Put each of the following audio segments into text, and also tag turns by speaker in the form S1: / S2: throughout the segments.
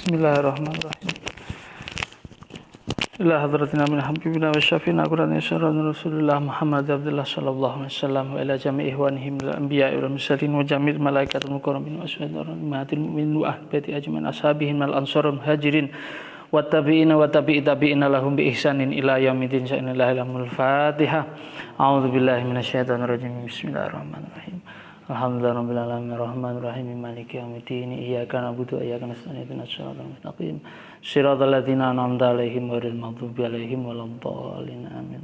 S1: Bismillahirrahmanirrahim. Ila hadratina min habibina wa syafiina qurani syarana Rasulullah Muhammad Abdullah sallallahu alaihi wasallam wa ila jami'i ihwanihim al anbiya wal mursalin wa jami'il malaikatil mukarramin wa ashabil mu'minin wa ahbati ajmain ashabihim al ansar muhajirin wa tabi'ina wa tabi'i tabi'ina lahum bi ihsanin ila yaumil sa'inillahil fatihah. A'udzu billahi minasyaitonir rajim. Bismillahirrahmanirrahim. Alhamdulillahirabbil alamin arrahmanir rahim maliki yaumiddin iyyaka na'budu wa iyyaka nasta'in ihdinas siratal mustaqim siratal ladzina an'amta 'alaihim ghairil maghdubi 'alaihim waladdallin amin.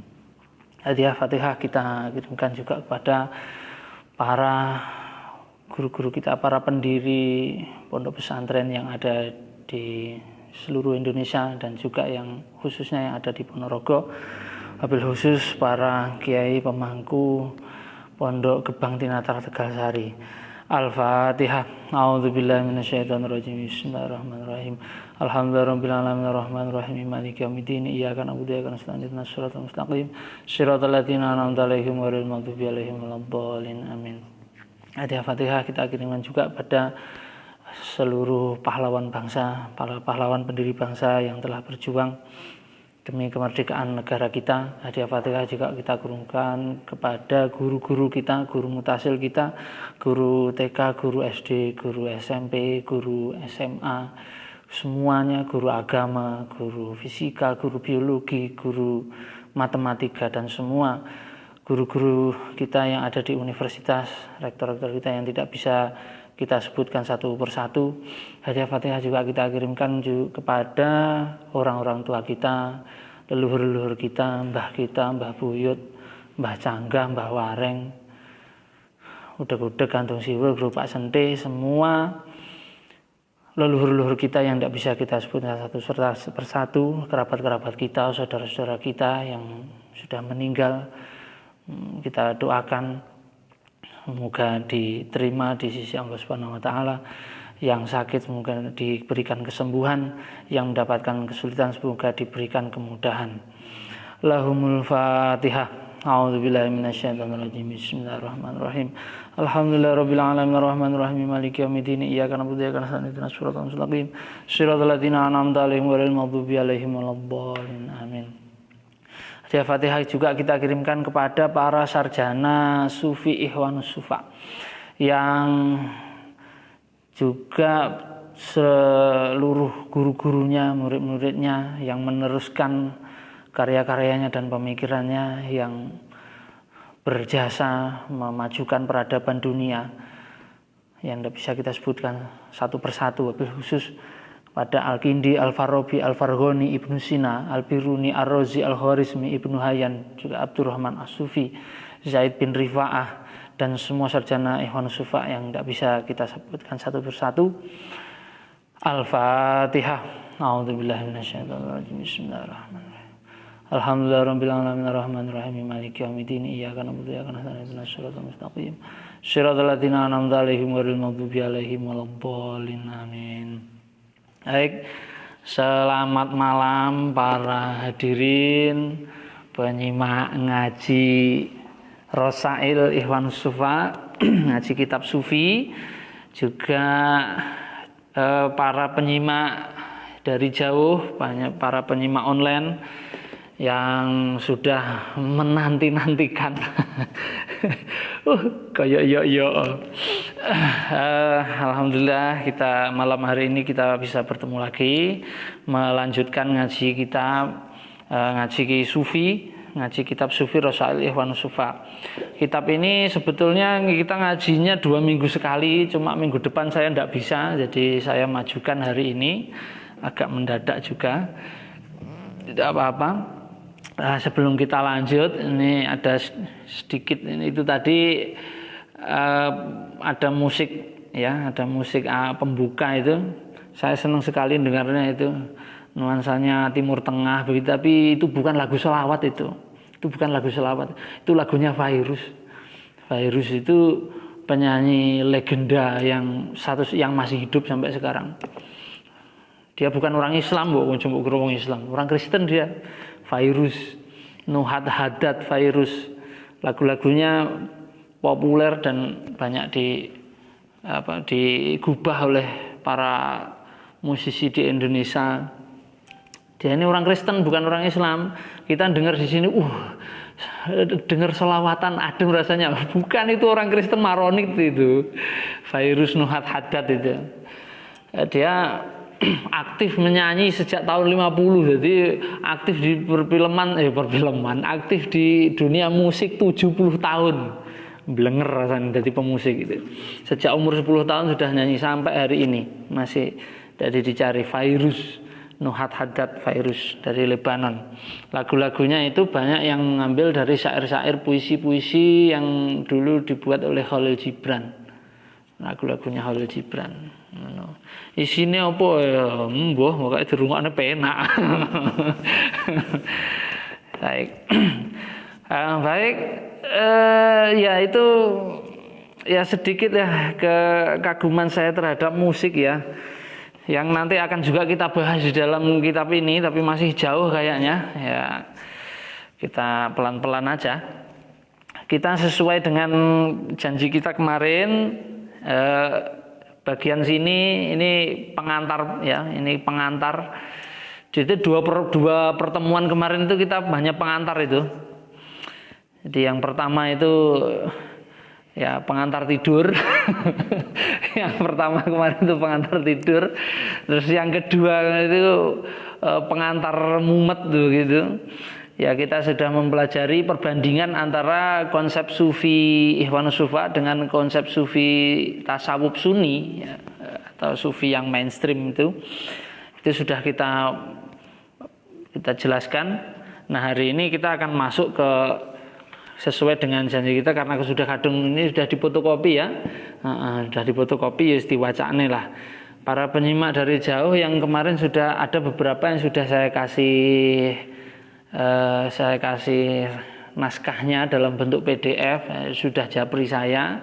S1: Hadiah Fatihah kita kirimkan juga kepada para guru-guru kita, para pendiri pondok pesantren yang ada di seluruh Indonesia dan juga yang khususnya yang ada di Ponorogo, wabil khusus para kiai pemangku Pondok Gebang Tinatar Tegalsari. Al-Fatihah. A'udzubillahi minasyaitonir rajim. Bismillahirrahmanirrahim. Alhamdulillahirabbil alamin arrahmanir rahim maliki yaumiddin iyyaka na'budu wa iyyaka nasta'in ihdinas siratal mustaqim siratal ladzina an'amta 'alaihim ghairil maghdubi 'alaihim waladdallin amin. Hadiah Fatihah kita kirimkan juga pada seluruh pahlawan bangsa, para pahlawan pendiri bangsa yang telah berjuang demi kemerdekaan negara kita. Hadiah Fatihah juga kita kirimkan kepada guru-guru kita, guru mutasil kita, guru TK, guru SD, guru SMP, guru SMA, semuanya, guru agama, guru fisika, guru biologi, guru matematika, dan semua guru-guru kita yang ada di universitas, rektor-rektor kita yang tidak bisa kita sebutkan satu persatu. Hadiah Fatihah juga kita kirimkan juga kepada orang-orang tua kita, leluhur-leluhur kita, Mbah Buyut, Mbah Canggah, Mbah Wareng, udeg-udeg, Gantung Siwil, Guru Pak Sente, semua leluhur-leluhur kita yang tidak bisa kita sebutkan satu persatu, kerabat-kerabat kita, saudara-saudara kita yang sudah meninggal, kita doakan semoga diterima di sisi Allah Subhanahu wa taala. Yang sakit semoga diberikan kesembuhan, yang mendapatkan kesulitan semoga diberikan kemudahan. Lahumul Fatihah. A'udzubillahi minasyaitonir rajim. Bismillahirrahmanirrahim. Alhamdulillahirabbil alamin arrahmanir rahim maliki yaumiddin iyyaka na'budu wa iyyaka nasta'in ihdinas siratal mustaqim siratal ladzina an'amta 'alaihim ghairil maghdubi 'alaihim waladdallin amin. Hadiah Fatihah juga kita kirimkan kepada para sarjana Sufi Ikhwanus Sufa yang juga seluruh guru-gurunya, murid-muridnya yang meneruskan karya-karyanya dan pemikirannya yang berjasa memajukan peradaban dunia yang tidak bisa kita sebutkan satu persatu, wabil khusus pada Al-Kindi, Al-Farabi, Al-Farghani, Ibnu Sina, Al-Biruni, Ar-Razi, Al-Khwarizmi, Ibnu Hayyan, juga Abdurrahman As-Sufi, Zaid bin Rifa'ah, dan semua sarjana Ikhwan Sufa yang tidak bisa kita sebutkan satu persatu. Al-Fatihah. A'udzubillahi minasyaitonir rajim. Bismillahirrahmanirrahim. Alhamdulillahirabbil alamin arrahmanir rahim maliki yaumiddin iyyaka na'budu wa iyyaka nasta'in ihdinas siratal mustaqim siratal ladzina an'amta 'alaihim ghairil maghdubi 'alaihim waladdallin amin. Baik, selamat malam para hadirin penyimak ngaji Rosail Ikhwan Sufa, ngaji kitab Sufi, juga para penyimak dari jauh, banyak para penyimak online yang sudah menanti-nantikan. Kayak yo. Alhamdulillah kita malam hari ini kita bisa bertemu lagi melanjutkan ngaji kitab ngaji Sufi, ngaji kitab Sufi Rosail Ikhwan Sufa. Kitab ini sebetulnya kita ngajinya 2 minggu sekali, cuma minggu depan saya tidak bisa, jadi saya majukan hari ini, agak mendadak juga. Tidak apa-apa. Sebelum kita lanjut, ini ada sedikit, ini itu tadi ada musik ya, ada musik pembuka itu. Saya senang sekali dengarnya itu. Nuansanya Timur Tengah begitu, tapi itu bukan lagu selawat itu. Itu bukan lagu selawat. Itu lagunya Fairuz. Fairuz itu penyanyi legenda yang masih hidup sampai sekarang. Dia bukan orang Islam, cuma orang Islam, orang Kristen dia. Fairuz, Nuhat Haddad Fairuz, lagu-lagunya populer dan banyak digubah oleh para musisi di Indonesia. Dia ini orang Kristen bukan orang Islam. Kita dengar di sini, dengar selawatan adem rasanya. Bukan, itu orang Kristen Maronit itu. Fairuz Nuhat Haddad itu. Dia aktif menyanyi sejak tahun 50. Jadi aktif di perfilman, aktif di dunia musik 70 tahun. Blenger rasanya jadi pemusik itu. Sejak umur 10 tahun sudah nyanyi sampai hari ini masih jadi dicari. Fairuz Nuhat Haddad, Fairuz dari Lebanon. Lagu-lagunya itu banyak yang mengambil dari syair-syair, puisi-puisi yang dulu dibuat oleh Khalil Gibran. Lagu-lagunya Khalil Gibran. Isinya apa ya? Mbah, pokoke dirungokne penak. Baik. Baik. Ya itu ya sedikit ya kekaguman saya terhadap musik ya, yang nanti akan juga kita bahas di dalam kitab ini, tapi masih jauh kayaknya ya, kita pelan-pelan aja. Kita sesuai dengan janji kita kemarin, bagian sini ini pengantar ya, ini pengantar. Jadi dua pertemuan kemarin itu kita banyak pengantar itu. Jadi yang pertama itu ya pengantar tidur. Yang pertama kemarin itu pengantar tidur. Terus yang kedua itu pengantar mumet tuh gitu. Ya kita sudah mempelajari perbandingan antara konsep sufi Ikhwanus Sufa dengan konsep sufi tasawuf sunni ya, atau sufi yang mainstream itu sudah kita jelaskan. Nah hari ini kita akan masuk ke sesuai dengan janji kita, karena sudah kadung ini sudah difotokopi ya, sudah difotokopi ya, diwacane lah. Para penyimak dari jauh yang kemarin sudah ada beberapa yang sudah saya kasih naskahnya dalam bentuk PDF, sudah japri saya.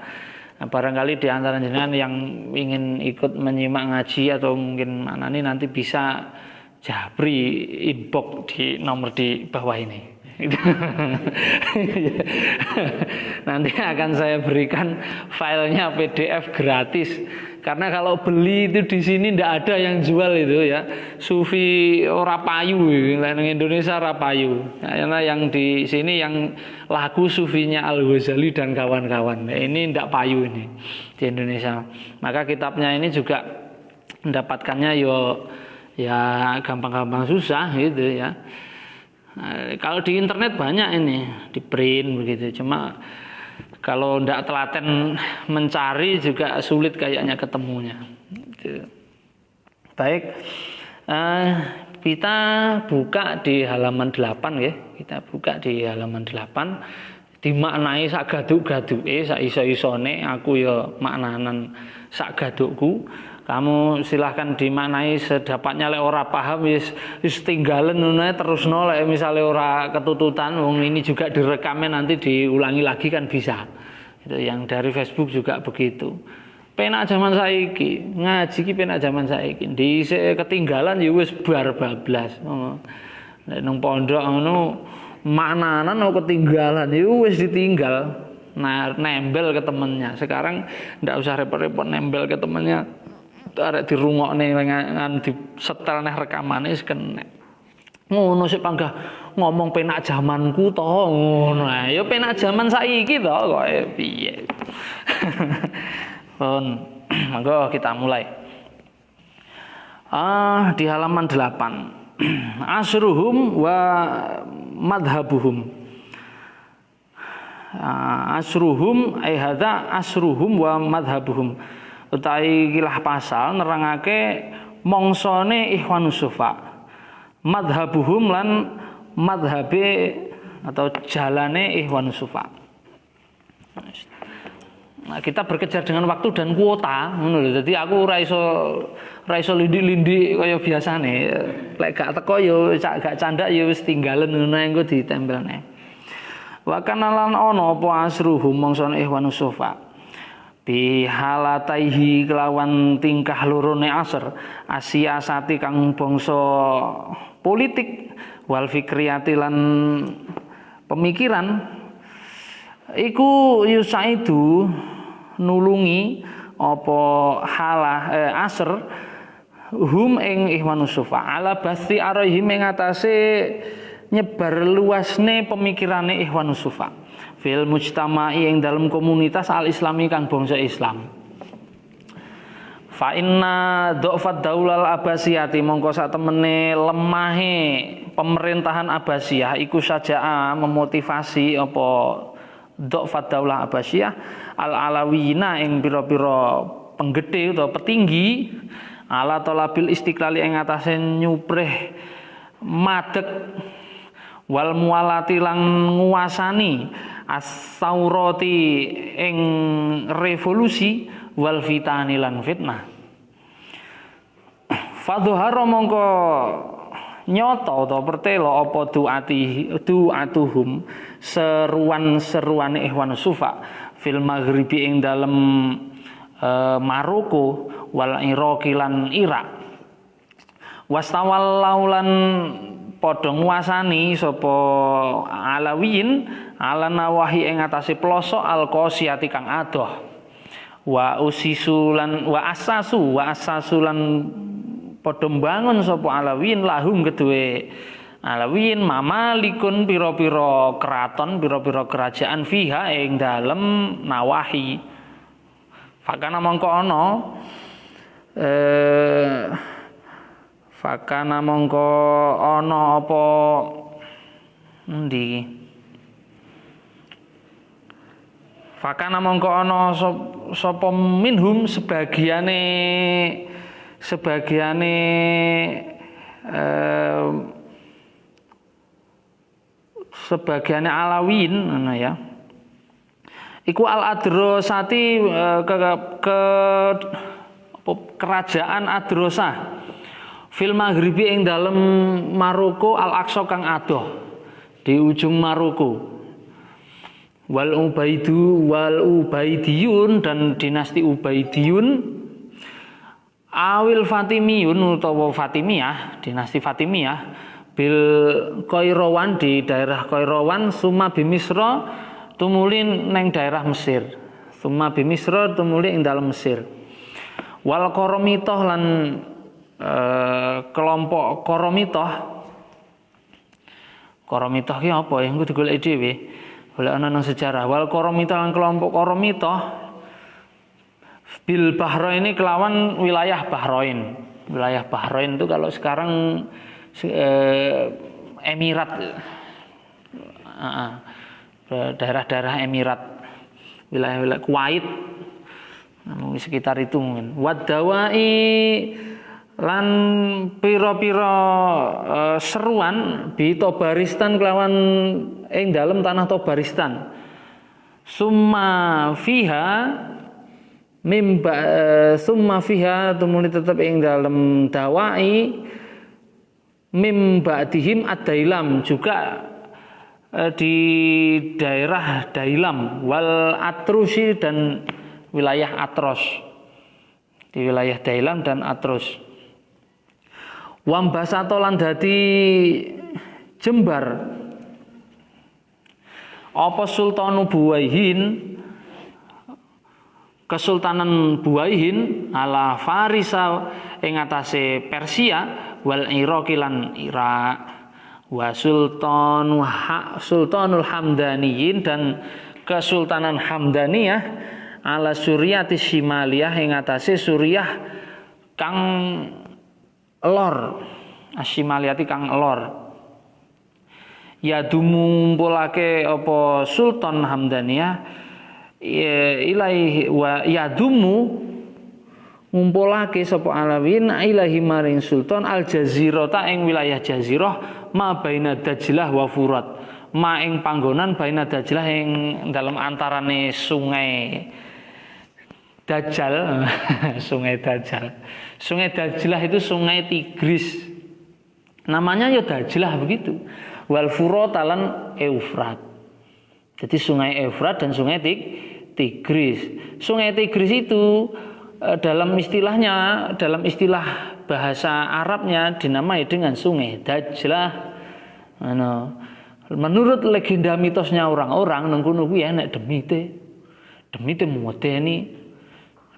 S1: Nah, barangkali di antara jenengan yang ingin ikut menyimak ngaji atau mungkin mana nih nanti bisa japri inbox di nomor di bawah ini. Nanti akan saya berikan filenya PDF gratis, karena kalau beli itu di sini tidak ada yang jual itu ya. Sufi ora payu, yang Indonesia ora payu. Karena yang di sini yang lagu sufinya Al Ghazali dan kawan-kawan. Ini tidak payu ini di Indonesia. Maka kitabnya ini juga mendapatkannya ya gampang-gampang susah gitu ya. Nah, kalau di internet banyak ini di print begitu, cuma kalau tidak telaten mencari juga sulit kayaknya ketemunya. Baik, kita buka di halaman 8 ya. Kita buka di halaman 8. Dimaknai sak gaduk-gaduke, sak iso-isone aku ya maknanan sak gadukku. Kamu silahkan dimaknai sedapatnya, lek ora paham wis tinggalen ngono terusno, lek misale ora ketututan wong ini juga direkamnya nanti diulangi lagi kan bisa. Itu yang dari Facebook juga begitu. Penak zaman saiki, ngaji ki penak zaman saiki. Dhisik ketinggalan ya wis bar bablas. Nek nang pondok ngono maknanan ketinggalan ya wis ditinggal. Nah, nembel ke temennya. Sekarang ndak usah repot-repot nembel ke temennya. Arek dirungokne ngan disetel neh rekamane wis kenek. Ngono sik panggah ngomong penak zamanku to ngono. Ya penak zaman saiki to kok piye. Pun monggo kita mulai. Di halaman 8. Asruhum wa madhabuhum. Asruhum ai hadza asruhum wa madhabuhum. Utawi kilah pasal nerangake mongsone Ikhwanus Sufa, madhabuhum lan madhabe atau jalane Ikhwanus Sufa. Nah, kita berkejar dengan waktu dan kuota ngono lho. Dadi aku ora iso lindik-lindik kaya biasane. Lek gak teko ya gak candak ya wis tinggalen ngono engko ditempelne. Wa kanalan ana apa asruhum mongsone Ikhwanus Sufa. Bihalataihi kelawan tingkah lorone asr asiasati kang bangsa politik wal fikriyati lan pemikiran iku yusaidu nulungi apa halah asr hum ing Ikhwanus Sufa ala basti araihim ing atase nyebar luasne pemikirane Ikhwanus Sufa fil mujtama'i ing dalam komunitas al islami kang bangsa Islam. Fa inna dhafat daulal Abbasiyati mongko sak temene lemahe pemerintahan Abbasiyah iku sajaa memotivasi apa dhafat daulah Abbasiyah al alawiyina ing pira-pira penggede utawa petinggi ala talabil istiqlali ing atase nyuprih madeg wal mualati lan nguasani as-saurati ing revolusi wal fitani lan fitnah. Fadhuhara mongko nyata utawa pertela apa du'atuhum seruan-seruane Ikhwanus Sufa fil maghribi ing dalem Maroko wal Iraqi lan Irak. Wastawallau lan padha nguasani sapa Alawiyin ala nawahi ing atase pelosok al-qasiyati kang adoh. Wa asasu lan padha mbangun sapa Alawiyin lahum kedue Alawiyin mamalikun pira-pira keraton pira-pira kerajaan fiha ing dalem nawahi. Fakana mongko ana apa endi Fakana mongko ana sapa minhum sebagiane Alawiyin ngono ya. Iku al-Adrosati kerajaan Adrosa fil maghribi ing dalem Maroko al-Aqsa kang adoh di ujung Maroko. Wal Ubaidiyun dan dinasti Ubaidiyun awil Fatimiyun utawa Fatimiyah, dinasti Fatimiyah bil Qairawan di daerah Qairawan summa bimisra tumulin neng daerah Mesir. Summa bimisra tumuli ing dalam Mesir. Wal Qoromitoh lan kelompok Qoromitoh. Qoromitoh ki apa ya? Engko digoleki dhewe. Golek ana nang sejarah. Wal Qoromitoh lan kelompok Qoromitoh bil Bahrain ini kelawan wilayah Bahrain. Wilayah Bahrain itu kalau sekarang Emirat. Daerah-daerah Emirat, wilayah-wilayah Kuwait, di sekitar itu mungkin. Wadawai lan pira-pira seruan di Tobaristan kelawan ing dalam tanah Tobaristan. Summa fiha tumuli tetep ing dalam dawai mimba'dihim ad-Dailam juga di daerah Dailam wal Atrusi dan wilayah Atros, di wilayah Dailam dan Atros. Wambasato lan dadi jembar apa Sultanu Buwaihin, Kesultanan Buwaihin ala Farisa ing atase Persia wal Iraqi lan Irak. Wa Sultanul Hamdaniyin dan Kesultanan Hamdaniyah ala Suriyati Shimaliyah ing atase Suriah kang lor, Asyimaliyati kang lor. Ya dumumpulake apa Sultan Hamdaniyah ilaihi wa yadumu ngumpulake sapa Alawin ilahi maring sultan al jazirata ing wilayah jazirah ma baina Dajlah wa Furat ma ing panggonan baina Dajlah ing dalam antarane sungai Dajjal sungai Dajjal. Sungai Dajlah itu sungai Tigris. Namanya ya Dajlah begitu. Wal Furat lan Eufrat. Jadi sungai Eufrat dan sungai Tigris. Sungai Tigris itu dalam istilahnya, dalam istilah bahasa Arabnya dinamai dengan sungai Dajlah. Menurut legenda mitosnya orang-orang nang kono kuwi enek demite modeni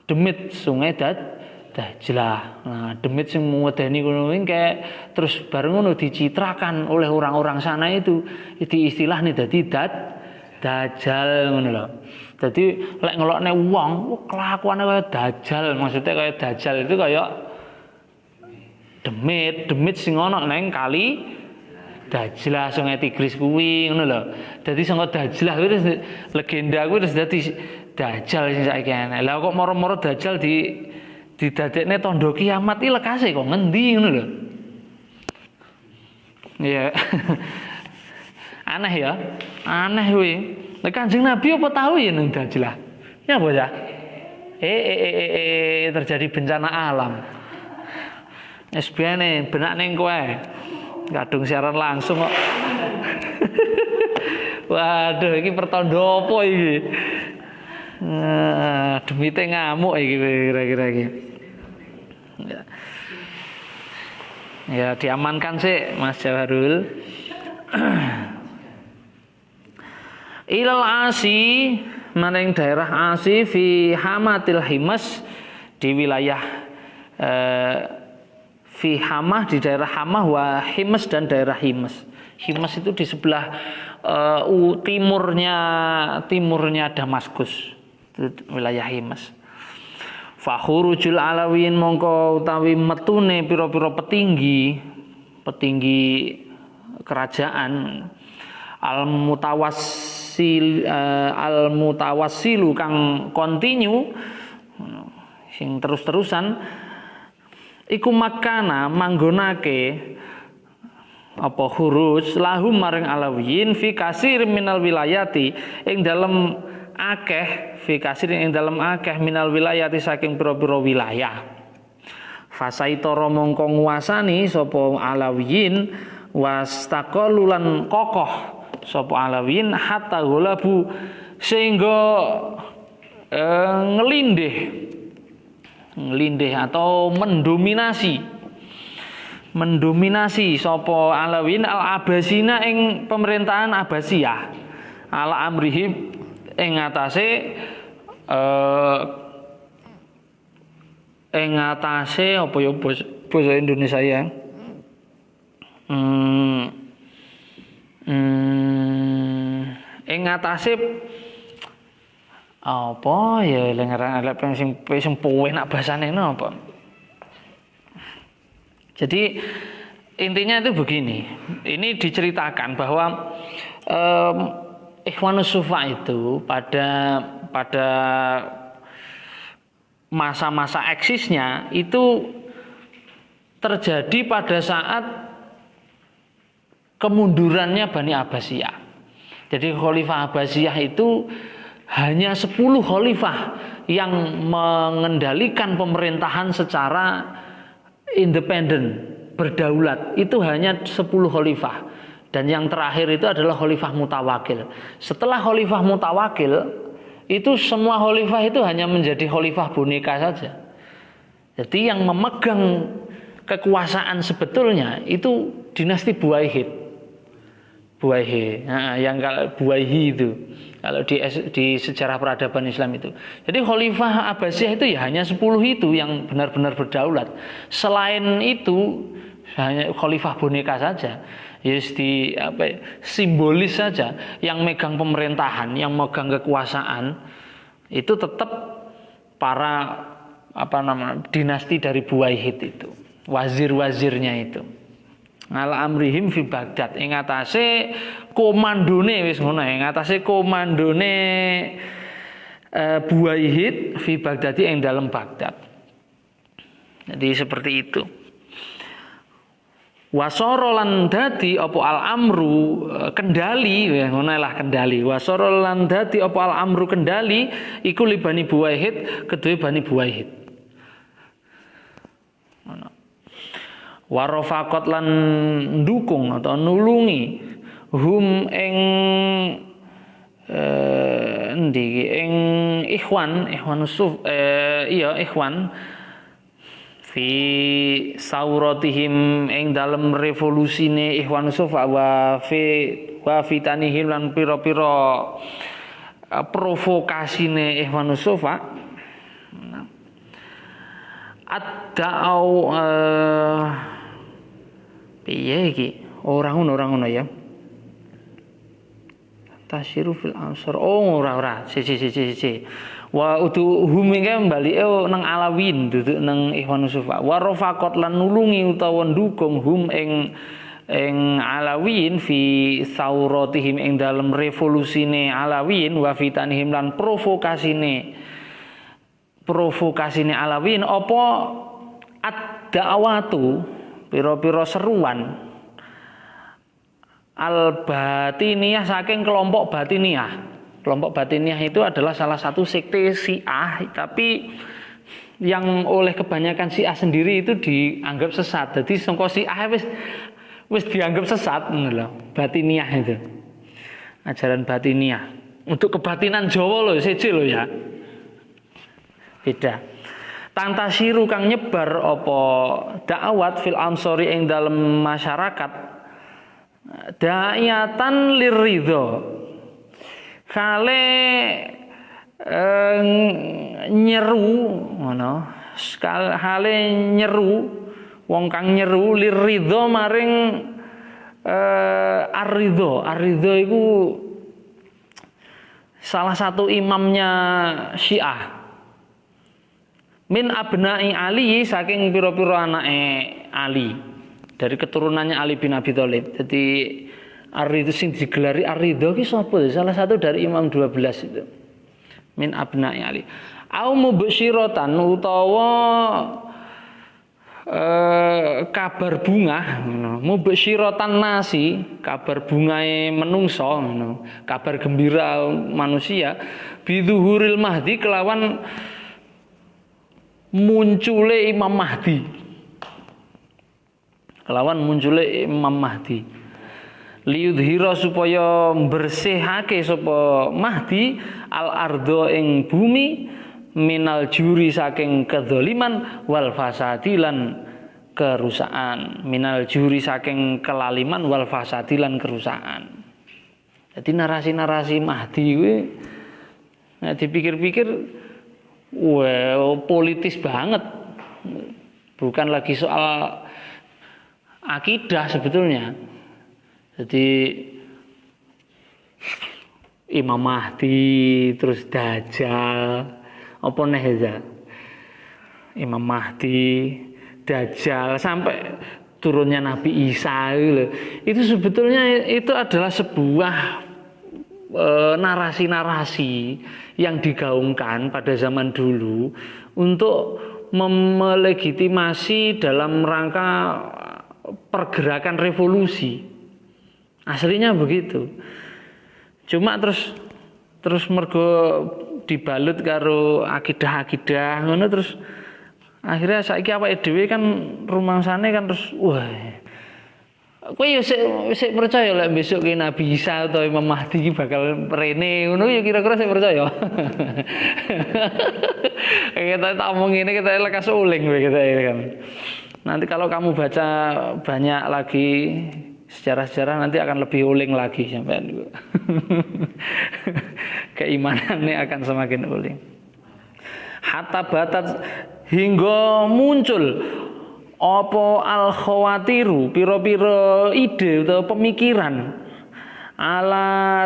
S1: demit sungai Dajlah. Nah, demit sing ngedeni ngono kayak terus bareng ngono dicitrakan oleh orang-orang sana itu istilah nih dadi dajjal ngono lho. Dadi lek ngelokne wong kelakuane kaya dajjal, maksudnya kaya dajjal itu kaya demit sing ana nang kali Dajlah Sungai Tigris kuwi ngono lho. Dadi saka Dajlah kuwi legenda kuwi terus dadi dajjal sing saiki ana. Lah kok moro-moro dajjal didadekne tandha kiamat iki lekase kok ngendi ngono lho. Iya. Aneh ya. Aneh kuwi. Nek Kanjeng Nabi apa tahu ya nang Dajlah? Ya apa ya? Terjadi bencana alam. SBN benak ning kowe. Kadung siaran langsung kok. Waduh, iki pertanda apa iki? Demite ngamuk iki kira-kira iki. Ya diamankan sih Mas Jawarul. Ilal Asi maring daerah Asi fi Hamatil Himas di wilayah fi Hamah di daerah Hamah wa Himas dan daerah Himas. Himas itu di sebelah timurnya Damaskus. Itu wilayah Himas. Fakhurujul Alawiyin mongko utawi metune pira-pira petinggi kerajaan al mutawassilu kang kontinu sing terus-terusan iku makana manggonake apa khuruj lahum maring Alawiyin fi kasir minal wilayati ing dalem akeh fi kasir ing dalem akeh minal wilayati saking pira-pira wilayah. Fasaitara mongko nguasani sapa Alawiyin wastaqalulan kokoh sapa Alawiyin hatta golabu sehingga ngelindih atau mendominasi sapa Alawiyin al-Abbasina ing pemerintahan Abbasiyah ala amrihim ing atase apa ya basa Indonesia ya ing atase apa ya lengaran alep sing penak basane napa. Jadi intinya itu begini. Ini diceritakan bahwa Ikhwanus Sufa itu pada masa-masa eksisnya itu terjadi pada saat kemundurannya Bani Abbasiyah. Jadi Khalifah Abbasiyah itu hanya 10 khalifah yang mengendalikan pemerintahan secara independen, berdaulat. Itu hanya 10 khalifah. Dan yang terakhir itu adalah Khalifah Mutawakil. Setelah Khalifah Mutawakil, itu semua khalifah itu hanya menjadi khalifah boneka saja. Jadi yang memegang kekuasaan sebetulnya itu dinasti Buwaihid. Nah, yang kalau Buwaihi itu kalau di sejarah peradaban Islam itu. Jadi Khalifah Abbasiyah itu ya hanya 10 itu yang benar-benar berdaulat. Selain itu hanya khalifah boneka saja. Yes, simbolis saja yang megang pemerintahan, yang megang kekuasaan itu tetap para dinasti dari Buwaihid itu, wazir-wazirnya itu. Ala amrihim fi Baghdad ing atase komandone wis ngono ing atase komandone Buwaihid fi Baghdad ing dalam Baghdad. Jadi seperti itu. Wasara lan dadi apa al-amru kendali ya ngono lah kendali. Wasara lan dadi apa al-amru kendali iku li Bani Buwaihid kedue Bani Buwaihid. Ngono. Warafaqat lan ndukung atau nulungi hum ing ikhwan fi sauratihim ing dalam revolusine Ikhwan Sufa wa fitanihim lan pira-pira provokasine Ikhwan Sufa Ad-da'aw piye iki? Ora ngono ya. Tasyiru fil ansor. Oh ora. Si. Wa utu huminge balike nang Alawin duduk nang Ikhwan Sufa. Wa rafaqat lan nulungi utawa ndukung hum ing Alawin fi sauratihim ing dalem revolusine Alawin wa fitanihim lan provokasine Alawin apa ad-da'watu pira-pira seruan al-batiniyah saking kelompok batiniyah. Kelompok batiniyah itu adalah salah satu sekte Syiah, tapi yang oleh kebanyakan Syiah sendiri itu dianggap sesat. Jadi sangka Syiah wis dianggap sesat lho. Batiniyah itu. Ajaran batiniyah. Untuk kebatinan Jawa loh, seje loh ya. Beda. Tantasiru kang nyebar apa dakwat fil ansori ing dalam masyarakat da'iyatan liridho kale nyeru ngono kale nyeru wong kang nyeru liridho maring ar-ridho iku salah satu imamnya Syiah min abna'i Ali saking pira-pira anake Ali dari keturunannya Ali bin Abi Thalib. Jadi Ar-Ridho sing digelari Ar-Ridho ki sapa? Salah satu dari Imam 12 itu. Min abna'i Ali. Au mubsyiratan utawa kabar bunga ngono. Mubsyiratan nasi, kabar bungae menungso ngono. Kabar gembira manusia bidzuhuril mahdi kelawan muncule Imam Mahdi. Liyudhira supaya bersihake sapa Mahdi al ardo ing bumi minal juri saking kedzaliman wal fasadilan kerusakan. Minal juri saking kelaliman wal fasadilan kerusakan. Jadi narasi-narasi Mahdi kuwi nek dipikir-pikir politis banget. Bukan lagi soal akidah sebetulnya. Jadi Imam Mahdi terus Dajjal apa neh ya? Imam Mahdi, Dajjal sampai turunnya Nabi Isa itu sebetulnya itu adalah sebuah narasi-narasi yang digaungkan pada zaman dulu untuk melegitimasi dalam rangka pergerakan revolusi. Aslinya begitu. Cuma terus mergo dibalut karo akidah-akidah ngono terus akhirnya saiki awake dhewe kan rumangsane kan terus wah. Kowe yo sik percaya lek besok ki Nabi Isa atau Imam Mahdi ki bakal rene ngono ya kira-kira sik percaya. Kita tak omong ini kita lekas uling kita kan. Nanti kalau kamu baca banyak lagi sejarah-sejarah nanti akan lebih uling lagi sampai keimanannya akan semakin uling. Hatta batat hingga muncul apa al khawatiru piro-piro ide atau pemikiran ala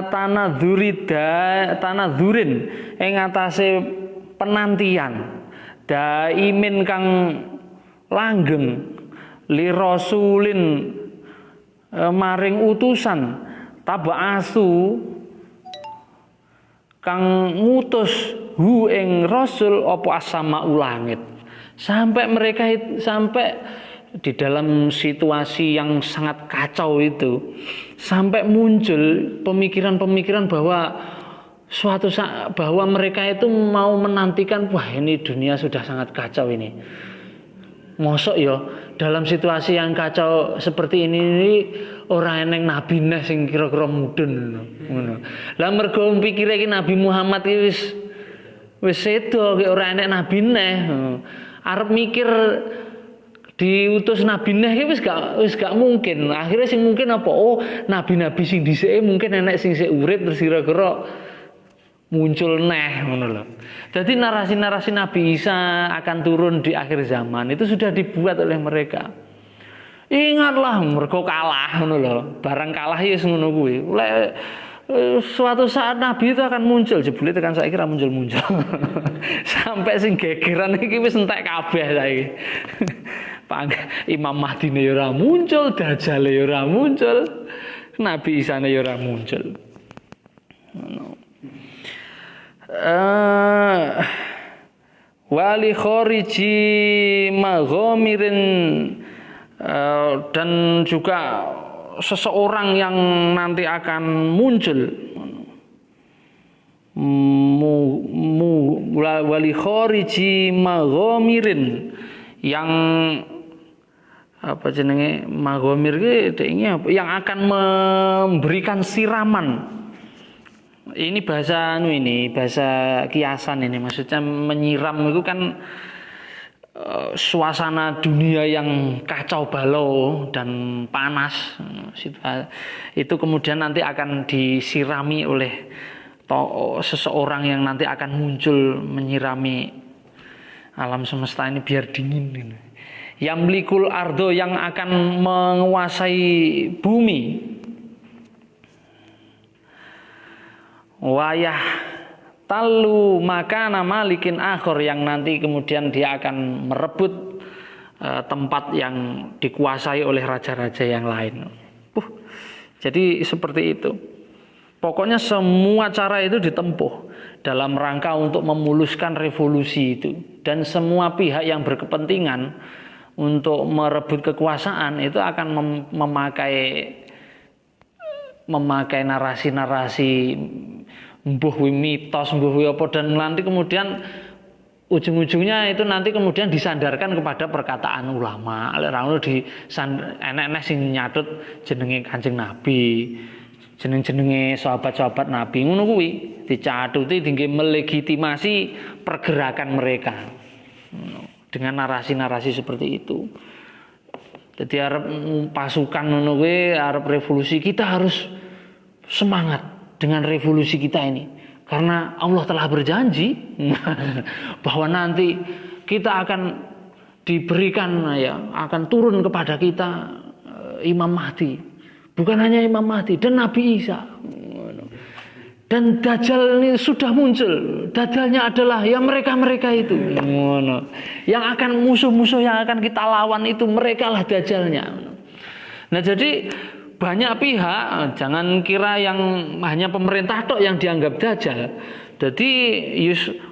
S1: tanadzurin ing atase penantian daimin kang langgeng li rasulin maring utusan tabaasu kang ngutus hu ing rasul apa asama ulangit sampai di dalam situasi yang sangat kacau itu sampai muncul pemikiran-pemikiran bahwa suatu saat bahwa mereka itu mau menantikan wah ini dunia sudah sangat kacau ini. Mosok ya dalam situasi yang kacau seperti ini ora eneng nabi neh sing kira-kira mudhun ngono. Lah mergo pikire iki Nabi Muhammad iki wis sedo ora enek nabi neh. Arep mikir diutus nabi neh iki wis gak mungkin. Akhirnya sing mungkin apa? Oh, nabi-nabi sing dhisike mungkin enek sing sik urip terus kira-kira muncul ngono lho. Jadi narasi-narasi Nabi Isa akan turun di akhir zaman itu sudah dibuat oleh mereka. Ingatlah mergo kalah ngono lho. Barang kalah ya ngono kuwi. Suatu saat Nabi itu akan muncul, jebule tekan saiki ra muncul-muncul. Sampai sing gegeran iki wis entek kabeh saiki. Imam Mahdi ya ora muncul, Dajjal ya ora muncul, Nabi Isa ya ora muncul. Wali khariji maghamirin dan juga seseorang yang nanti akan muncul wali khariji maghamirin yang apa jenenge maghamir yang akan memberikan siraman. Ini bahasa bahasa kiasan ini, maksudnya menyiram itu kan suasana dunia yang kacau balau dan panas itu kemudian nanti akan disirami oleh seseorang yang nanti akan muncul menyirami alam semesta ini biar dingin ini. Yamlikul ardo yang akan menguasai bumi. Wayah talu makana malikin akhir yang nanti kemudian dia akan merebut tempat yang dikuasai oleh raja-raja yang lain. Jadi seperti itu. Pokoknya semua cara itu ditempuh dalam rangka untuk memuluskan revolusi itu. Dan semua pihak yang berkepentingan untuk merebut kekuasaan itu akan memakai narasi-narasi mbuh mitos, mbuh apa, dan nanti kemudian ujung-ujungnya itu nanti kemudian disandarkan kepada perkataan ulama. Ora di enek-enek sing nyatut jenenge Kanjeng Nabi, jeneng-jenenge sahabat-sahabat Nabi ngono kuwi dicatuti dingge melegitimasi pergerakan mereka dengan narasi-narasi seperti itu. Jadi arep pasukan ngono kuwi, arep revolusi, kita harus semangat dengan revolusi kita ini, karena Allah telah berjanji bahwa nanti kita akan diberikan akan turun kepada kita Imam Mahdi, bukan hanya Imam Mahdi dan Nabi Isa, dan Dajjal ini sudah muncul. Dajjalnya adalah ya mereka itu, yang akan musuh-musuh yang akan kita lawan itu mereka lah Dajjalnya. Nah jadi banyak pihak, jangan kira yang hanya pemerintah tok yang dianggap Dajjal. Jadi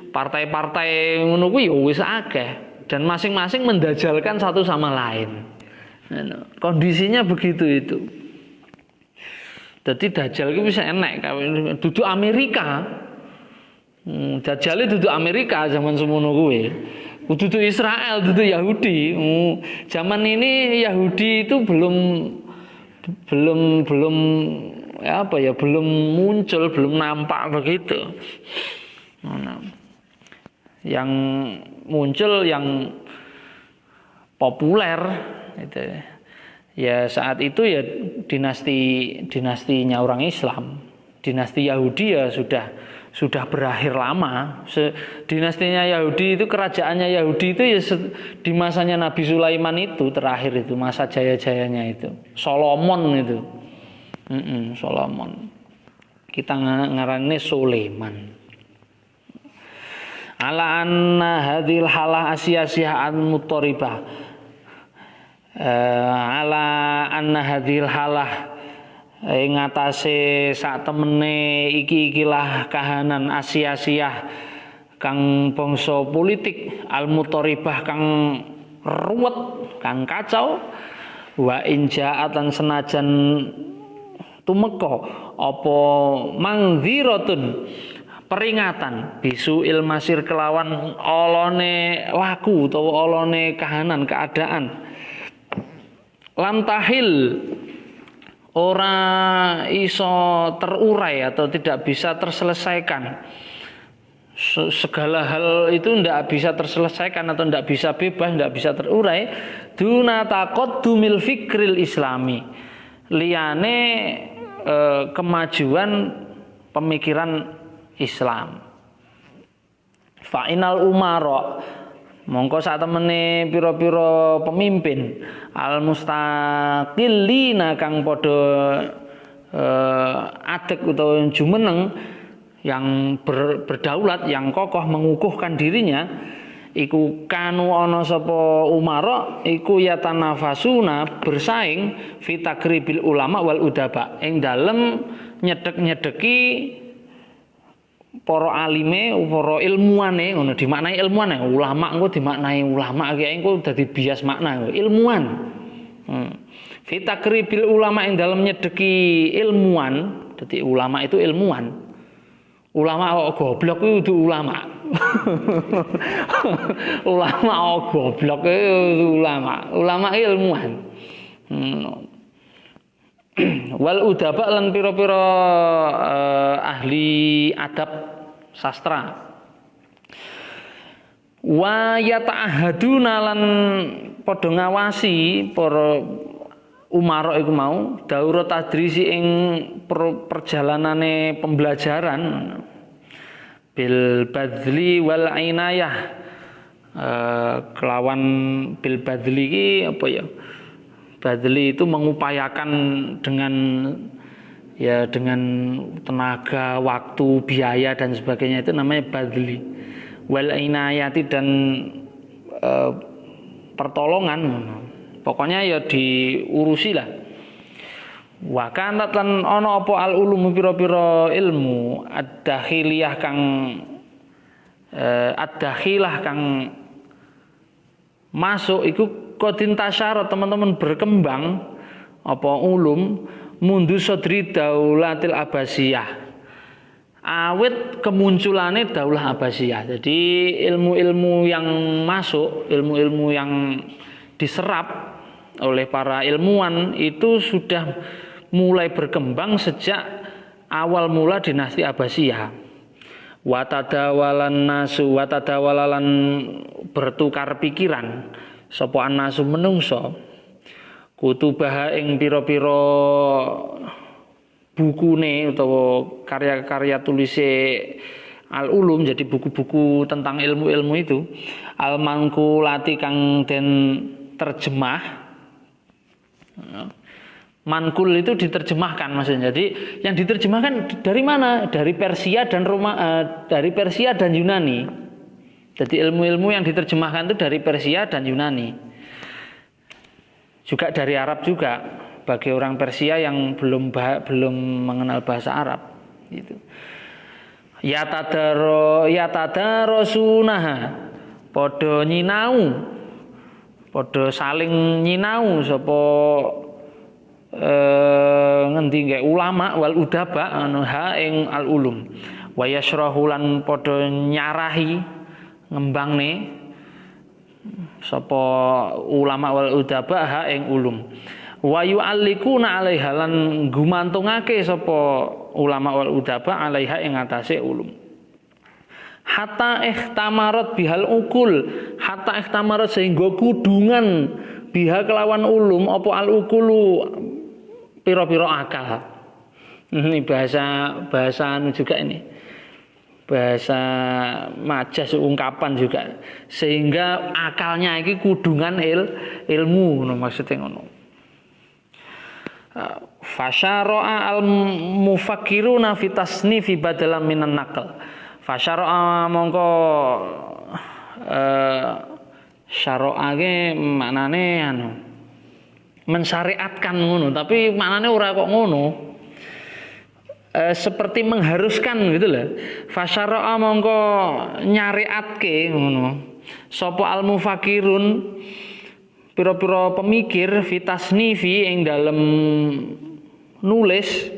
S1: partai-partai ngono kuwi wis akeh dan masing-masing mendajalkan satu sama lain. Kondisinya begitu itu. Jadi Dajjal itu bisa enek duduk Amerika. Dajjal itu duduk Amerika zaman semono kuwi. Duduk Israel, duduk Yahudi. Zaman ini Yahudi itu belum muncul, belum nampak begitu. Yang muncul yang populer itu ya saat itu ya dinastinya orang Islam. Dinasti Yahudi ya sudah berakhir lama. Dinastinya Yahudi itu, kerajaannya Yahudi itu ya di masanya Nabi Sulaiman itu terakhir itu, masa jaya-jayanya itu. Solomon itu. Solomon. Kita ngaranne Sulaiman. Ala anna hadhil halah asiyasiyah mutaribah. Ala anna hadhil halah ing atase sak temene iki-ikilah kahanan asia-siah kang bangsa politik al-mutaribah kang ruwet, kang kacau, wa inja'atan senajan tumeka apa mangziratun peringatan bisu ilmasir kelawan olone laku utawa olone kahanan keadaan lantahil ora iso terurai atau tidak bisa terselesaikan. Segala hal itu tidak bisa terselesaikan atau tidak bisa bebas, tidak bisa terurai. Duna taqaddumil fikril islami. Liyane kemajuan pemikiran Islam. Fa'inal umara mongko sak temene pira-pira pemimpin al mustaqillina kang padha adek utawa jumeneng yang berdaulat, yang kokoh mengukuhkan dirinya, iku kanu ana sapa umara iku yatanafasuna bersaing fi takribil ulama wal udaba ing dalem nyedek-nyedeki para alime, para ilmuwane ngono dimaknai ilmuwan ulama engko dimaknai ulama kiai engko dadi bias makna ilmuwan. Fi takribil ulama ing dalem nyedeki ilmuwan, dadi ulama itu ilmuwan. Ulama kok goblok itu ulama. Ulama kok goblok itu ulama. Ulama ilmuwan. Wal udaba lan pira-pira ahli adab sastra. Wa yata'ahaduna lan padha ngawasi para umara iku mau daurah tadrisi ing perjalanane pembelajaran bil badli wal inayah kelawan bil badli iki apa ya? Badli itu mengupayakan dengan tenaga, waktu, biaya dan sebagainya, itu namanya badli. Wal inayati dan pertolongan. Pokoknya ya diurusi lah. Wa kanat lan ana apa al ulum pira-pira ilmu ad-dakhiliyah kang masuk iku kodin tasyara teman-teman berkembang apa ulum mundu sodri daulatil Abbasiyah awit kemunculannya daulah Abbasiyah. Jadi ilmu-ilmu yang masuk, ilmu-ilmu yang diserap oleh para ilmuwan itu sudah mulai berkembang sejak awal mula dinasti Abbasiyah. Watadawalan bertukar pikiran sapa annasu menungso kutubah ing pira-pira bukune utawa karya-karya tulise al ulum, jadi buku-buku tentang ilmu-ilmu itu al manqulati kang den terjemah. Mankul itu diterjemahkan maksudnya. Jadi yang diterjemahkan dari mana? Dari Persia dan dari Persia dan Yunani. Jadi ilmu-ilmu yang diterjemahkan itu dari Persia dan Yunani. Juga dari Arab juga bagi orang Persia yang belum mengenal bahasa Arab gitu. Yatadarasunaha padha nyinau, padha saling nyinau sapa ngendi nggih ulama wal udaba ha ing al ulum wa yasrahu lan padha nyarahi ngembangne sapa ulama wal udaba ha ing ulum wa yu'allikuna 'alaiha lan gumantungake sapa ulama wal udaba 'alaiha ing atase ulum hatta ihtamarat bihal ukul, hatta ihtamarat sehingga kudungan biha kelawan ulum apa al ukulu pira-pira akal. Ini bahasa anu juga ini. Bahasa majas ungkapan juga. Sehingga akalnya iki kudungan ilmu ngono maksudnya ngono. Fasyara'a al mufakkiruna fi tasnifi badalan minan naql. Fasyara'a mongko syara'a ge maknane anu mensyariatkan ngono, tapi maknanya ora kok ngono. Seperti mengharuskan gitu loh. Fasyara'a mongko nyariatke ngono. Sapa al mufakirun pira-pira pemikir fitasnifi ing dalem nulis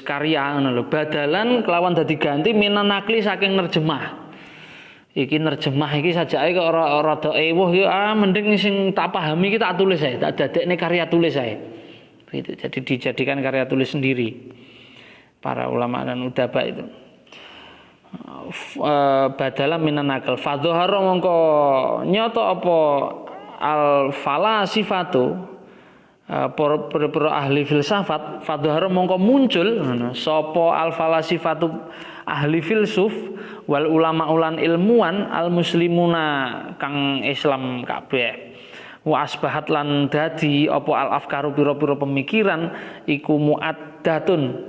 S1: karya ngono lho. Badalan kelawan dadi ganti minan nakli saking nerjemah. Iki nerjemah iki sajake kok ora rada ewuh ya mending sing tak pahami iki tak tulis ae, tak dadekne karya tulis ae. Gitu. Jadi dijadikan karya tulis sendiri para ulama dan udaba itu. Badalan minan nakal fadhahara mongko nyata apa al falasifatu para ahli filsafat fadhahara mongko muncul sapa al falasifatu ahli filsuf wal ulama ulan ilmuwan al muslimuna kang Islam kabeh wa asbahat lan dadi apa al afkaru pira-pira pemikiran iku muaddatun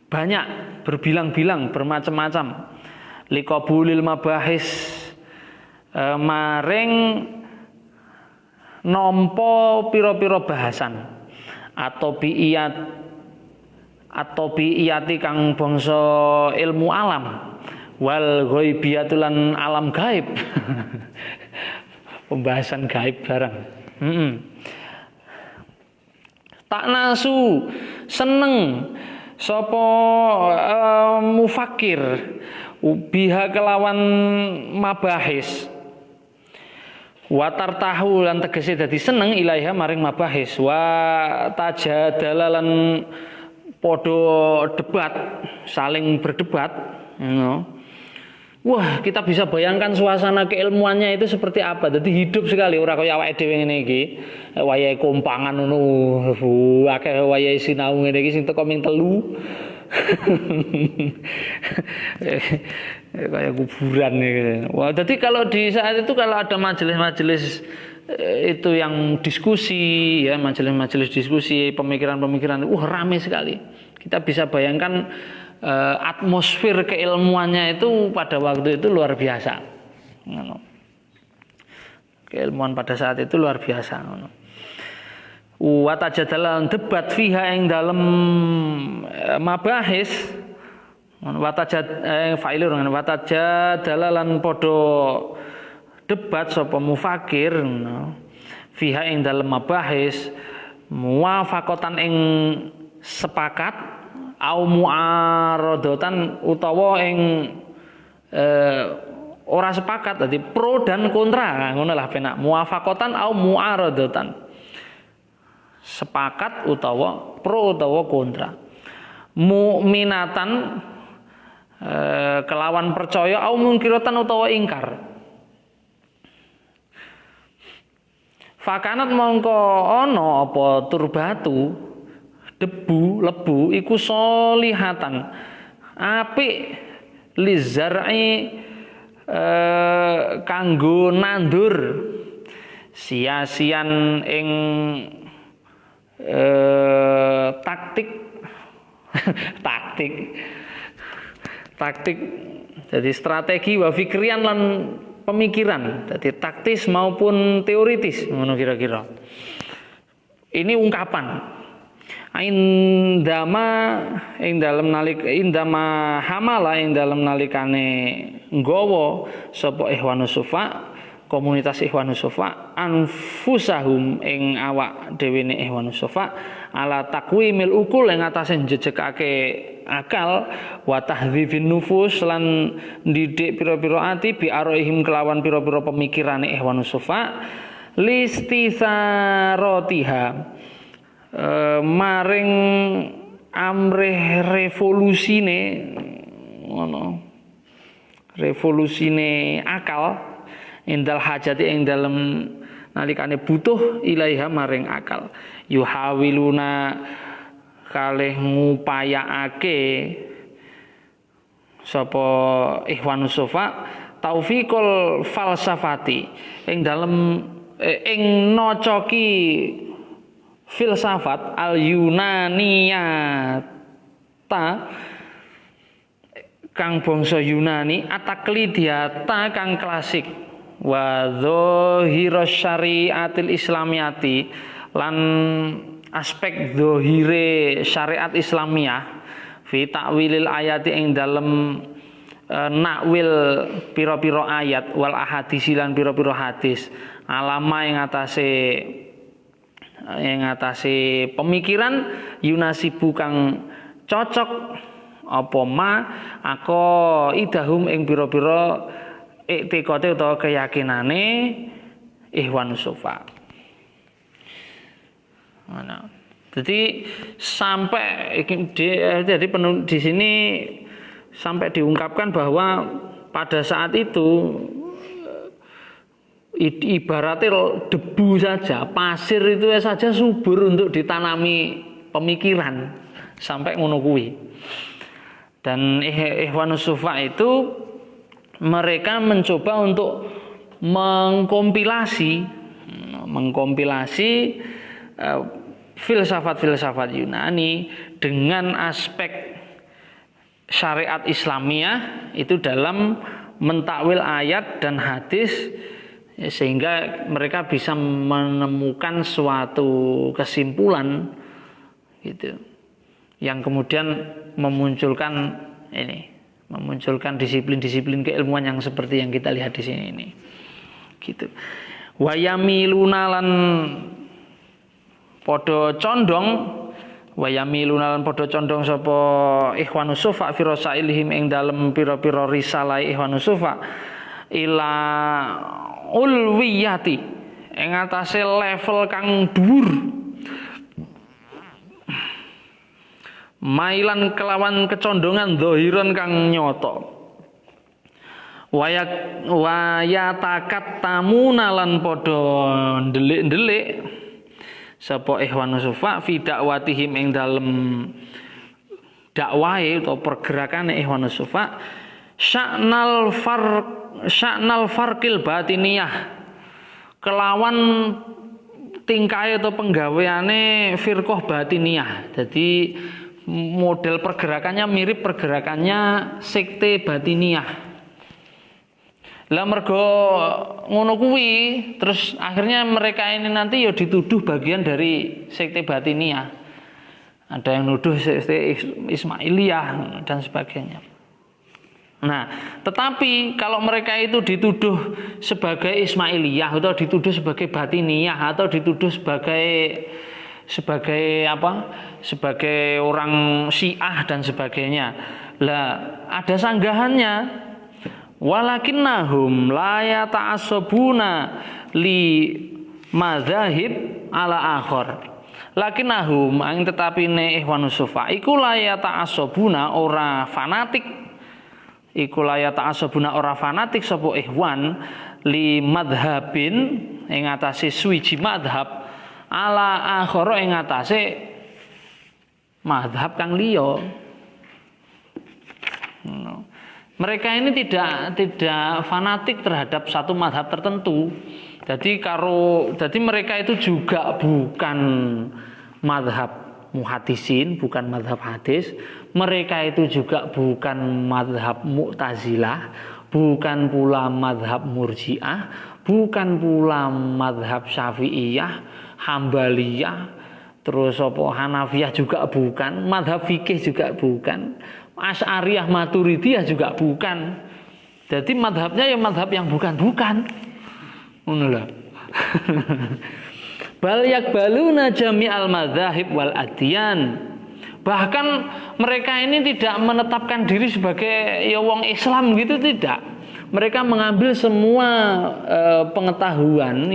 S1: banyak berbilang-bilang bermacam-macam liqabulil mabahis maring nampa pira-pira bahasan atau biiyati kang bangsa ilmu alam wal ghaibiyatul lan alam gaib pembahasan gaib barang tak nasu seneng sapa mufakir biha kelawan mabahis watar tahu lan tegese dadi seneng ilaiha maring mabahis wa tajadalalan podo debat saling berdebat wah kita bisa bayangkan suasana keilmuannya itu seperti apa jadi hidup sekali ora kaya awake dhewe ngene iki wayahe kompangan ngono akeh wayahe sinau ngene iki sing teko ming telu kayak kuburan nih. Wah, jadi kalau di saat itu kalau ada majelis-majelis itu yang diskusi ya, majelis-majelis diskusi, pemikiran-pemikiran, rame sekali. Kita bisa bayangkan atmosfer keilmuannya itu pada waktu itu luar biasa. Keilmuan pada saat itu luar biasa. Wa tajadalan debat fiha ing dalem mabahis wa tajadalalan podo debat sapa mufakir fiha ing dalem mabahis muwafaqatan ing sepakat au muaradatan utawa ing ora sepakat dadi pro dan kontra ngono lah penak muwafaqatan au muaradatan sepakat utawa pro utawa kontra mukminatan kelawan percaya au mungkiratan utawa ingkar fakanat mongko ana apa turbatu debu lebu iku solihatan apik lizar'i kanggo nandur sia-sian ing taktik jadi strategi wa fikrian lan pemikiran jadi taktis maupun teoritis ngono kira-kira ini ungkapan indama ing dalem indama hamala ing dalem nalikane nggawa sapa Ikhwanus Sufa komunitas Ikhwanus Sufa anfusahum ing awak dhewe ne Ikhwanus Sufa ala takwimil ukul ing atase njejekake akal wa tahdzifin nufus lan ndidik pira-pira ati bi araihim kelawan pira-pira pemikirane Ikhwanus Sufa listisaratiha maring amrih revolusine ngono revolusine akal indal hajati ing dalem nalikane butuh ilaiha maring akal yuhawiluna kalih ngupayaake sapa Ikhwanus Sufa taufiqul falsafati ing dalem ing nocoki filsafat al yunaniyata kang bangsa Yunani ataklidiata kang klasik wa dzahirus syariatil islamiyati lan aspek dzahire syariat Islamiyah fi ta'wilil ayati ing dalem nakwil pira-pira ayat wal ahadits lan pira-pira hadis alama ing atase pemikiran yunasibu kang cocok apa ma ako idahum ing pira-pira iktikate utawa keyakinane Ikhwanus Sufa. Nah, jadi sampai jadi di sini sampai diungkapkan bahwa pada saat itu ibaratnya debu saja, pasir itu saja subur untuk ditanami pemikiran sampai ngono kuwi. Dan Ikhwanus Sufa itu mereka mencoba untuk mengkompilasi filsafat-filsafat Yunani dengan aspek syariat Islamiyah itu dalam mentakwil ayat dan hadis, sehingga mereka bisa menemukan suatu kesimpulan gitu, yang kemudian memunculkan disiplin-disiplin keilmuan yang seperti yang kita lihat di sini ini gitu. Wayamiluna lan padha condong sapa Ikhwanus Sufa fi rasailihim ing dalem pira-pira risalah Ikhwanus Sufa ila ulwiyati ing atase level kang dhuwur, mailan kelawan kecondongan dhahiran kang nyata, wayatakat tamuna lan padha ndelik-ndelik sapa Ikhwanus Sufa fi dakwatihim ing dalem dakwahe atau pergerakane Ikhwanus Sufa sya'nal farqil batiniyah, kelawan tingkahe atau penggaweane firqah batiniyah. Jadi model pergerakannya mirip pergerakannya sekte batiniyah. Lah mergo ngono kuwi, terus akhirnya mereka ini nanti ya dituduh bagian dari sekte batiniyah. Ada yang nuduh sekte Ismailiyah dan sebagainya. Nah, tetapi kalau mereka itu dituduh sebagai Ismailiyah atau dituduh sebagai batiniyah atau dituduh sebagai orang Syiah dan sebagainya. Lah, ada sanggahannya. Walakinnahum la yata'assabuna li madzahib ala akhar. Lakinnahum ang tetapi ne Ikhwanus Sufa iku la yata'assabuna ora fanatik. Iku la yata'assabuna ora fanatik sapa ikhwan li madhabin ing atase suwiji madhab ala akhara ing atase madhab kang liya. Mereka ini tidak fanatik terhadap satu madhab tertentu. Jadi mereka itu juga bukan madhab muhadisin, bukan madhab hadis. Mereka itu juga bukan madhab Mu'tazilah, bukan pula madhab Murji'ah, bukan pula madhab Syafi'iyah, Hambaliyah, terus Hanafiyah juga bukan, madhab fikih juga bukan, Asy'ariyah Maturidiyah juga bukan. Jadi madhabnya ya madhab yang bukan-bukan. Ngono lho. Bal yakbaluna jami'al madzahib wal adyan. Bahkan mereka ini tidak menetapkan diri sebagai ya wong Islam gitu, tidak. Mereka mengambil semua pengetahuan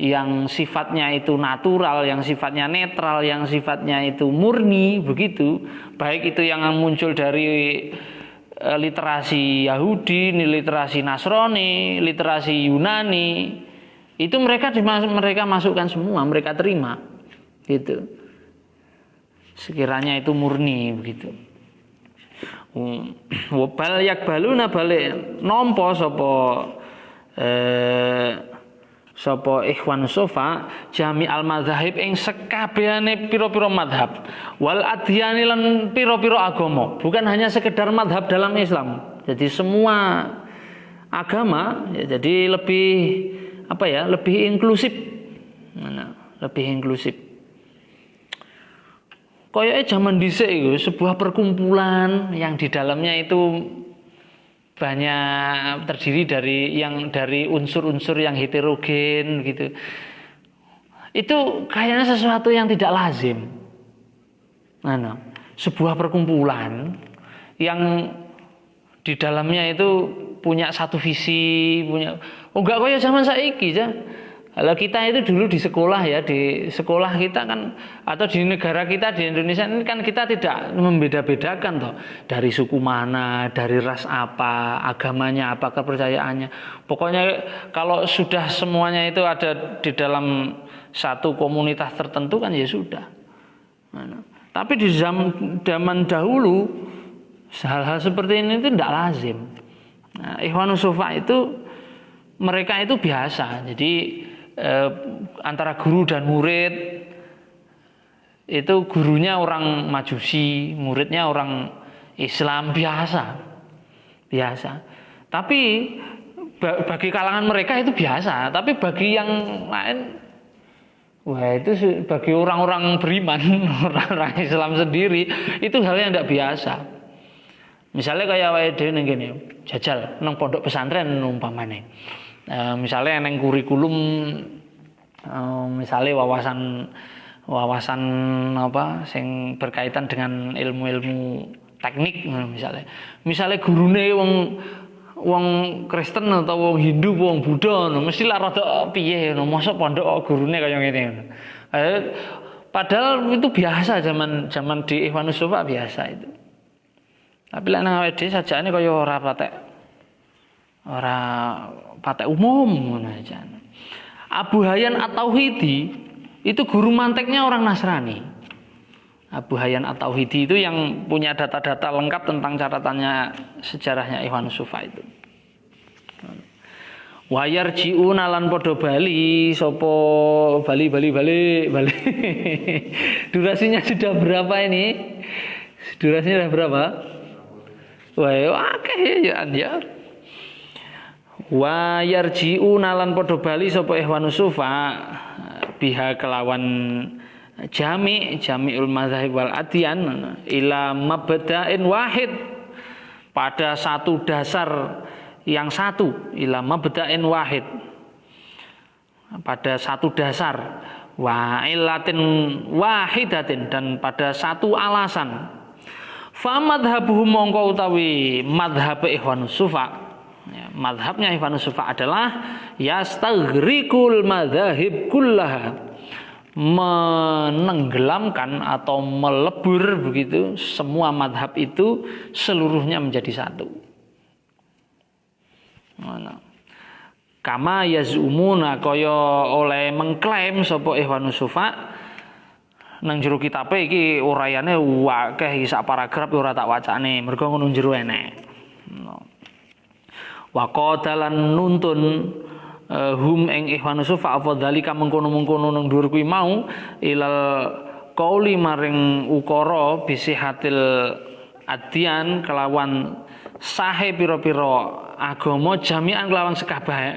S1: yang sifatnya itu natural, yang sifatnya netral, yang sifatnya itu murni begitu, baik itu yang muncul dari literasi Yahudi, literasi Nasrani, literasi Yunani, itu mereka masukkan semua, mereka terima gitu, sekiranya itu murni begitu. Wabal yakbaluna balik nompo sapa Ikhwanus Sufa jami al madzahib ing sekabehane pira-pira madhab wal adyani lan pira-pira agama, bukan hanya sekedar madhab dalam Islam. Jadi semua agama ya, jadi lebih inklusif. Lebih inklusif. Koyoke zaman dhisik iku sebuah perkumpulan yang di dalamnya itu banyak terdiri dari unsur-unsur yang heterogen gitu. Itu kayaknya sesuatu yang tidak lazim. Sebuah perkumpulan yang di dalamnya itu punya satu visi, enggak kayak zaman saiki ya. Kalau kita itu dulu di sekolah ya, di sekolah kita kan atau di negara kita di Indonesia ini kan kita tidak membeda-bedakan toh dari suku mana, dari ras apa, agamanya apa, kepercayaannya. Pokoknya kalau sudah semuanya itu ada di dalam satu komunitas tertentu kan ya sudah. Tapi di zaman dahulu hal-hal seperti ini itu tidak lazim. Nah, Ikhwanus Sufa itu mereka itu biasa. Jadi antara guru dan murid itu gurunya orang Majusi, muridnya orang Islam biasa. Tapi bagi kalangan mereka itu biasa. Tapi bagi yang lain, wah itu bagi orang-orang beriman, orang-orang Islam sendiri itu hal yang tidak biasa. Misalnya kayak wae dhewe ning kene jajal nang pondok pesantren umpamane. Misalnya neng kurikulum misalnya wawasan apa sing berkaitan dengan ilmu-ilmu teknik misalnya gurune wong Kristen atau wong Hindu wong Buddha mesti lah rada piye mosok pondok gurune kaya ngene padahal itu biasa zaman di Ikhwanus Sufa biasa itu. Tapi lek nang awake dhewe sajane kaya ora patek umum ngono aja. Abu Hayyan At-Tauhidi itu guru manteknya orang Nasrani. Abu Hayyan At-Tauhidi itu yang punya data-data lengkap tentang catatannya sejarahnya Ikhwanus Sufa itu. Wayar jiuna lan podo bali sopo bali. Durasinya sudah berapa ini? Durasinya sudah berapa? Wah, akeh ya anjar. Wa yarji'una lan padha bali sapa Ikhwanus Sufa biha kelawan jami'ul mazhab wal adyan ila mabda'in wahid pada satu dasar yang satu ila mabda'in wahid pada satu dasar wa illatin wahidatin dan pada satu alasan fa madhabuhum mongko utawi madhab Ikhwanus Sufa. Madhabnya Ikhwanus Sufa adalah yastaghrikul madzahib kullaha, menenggelamkan atau melebur begitu semua madhab itu seluruhnya menjadi satu. Kama yazumuna kaya oleh mengklaim sapa Ikhwanus Sufa nang jero kitabe iki urayane akeh sak paragraf ora tak wacane mergo ngono jero enek. Wa qadalan nuntun hum ing Ikhwanus Sufa afdhalika mengkono-mengkono nang dhuwur kuwi mau ilal qauli maring ukara bisihatil adyan kelawan sahe pira-pira agama jami'an kelawan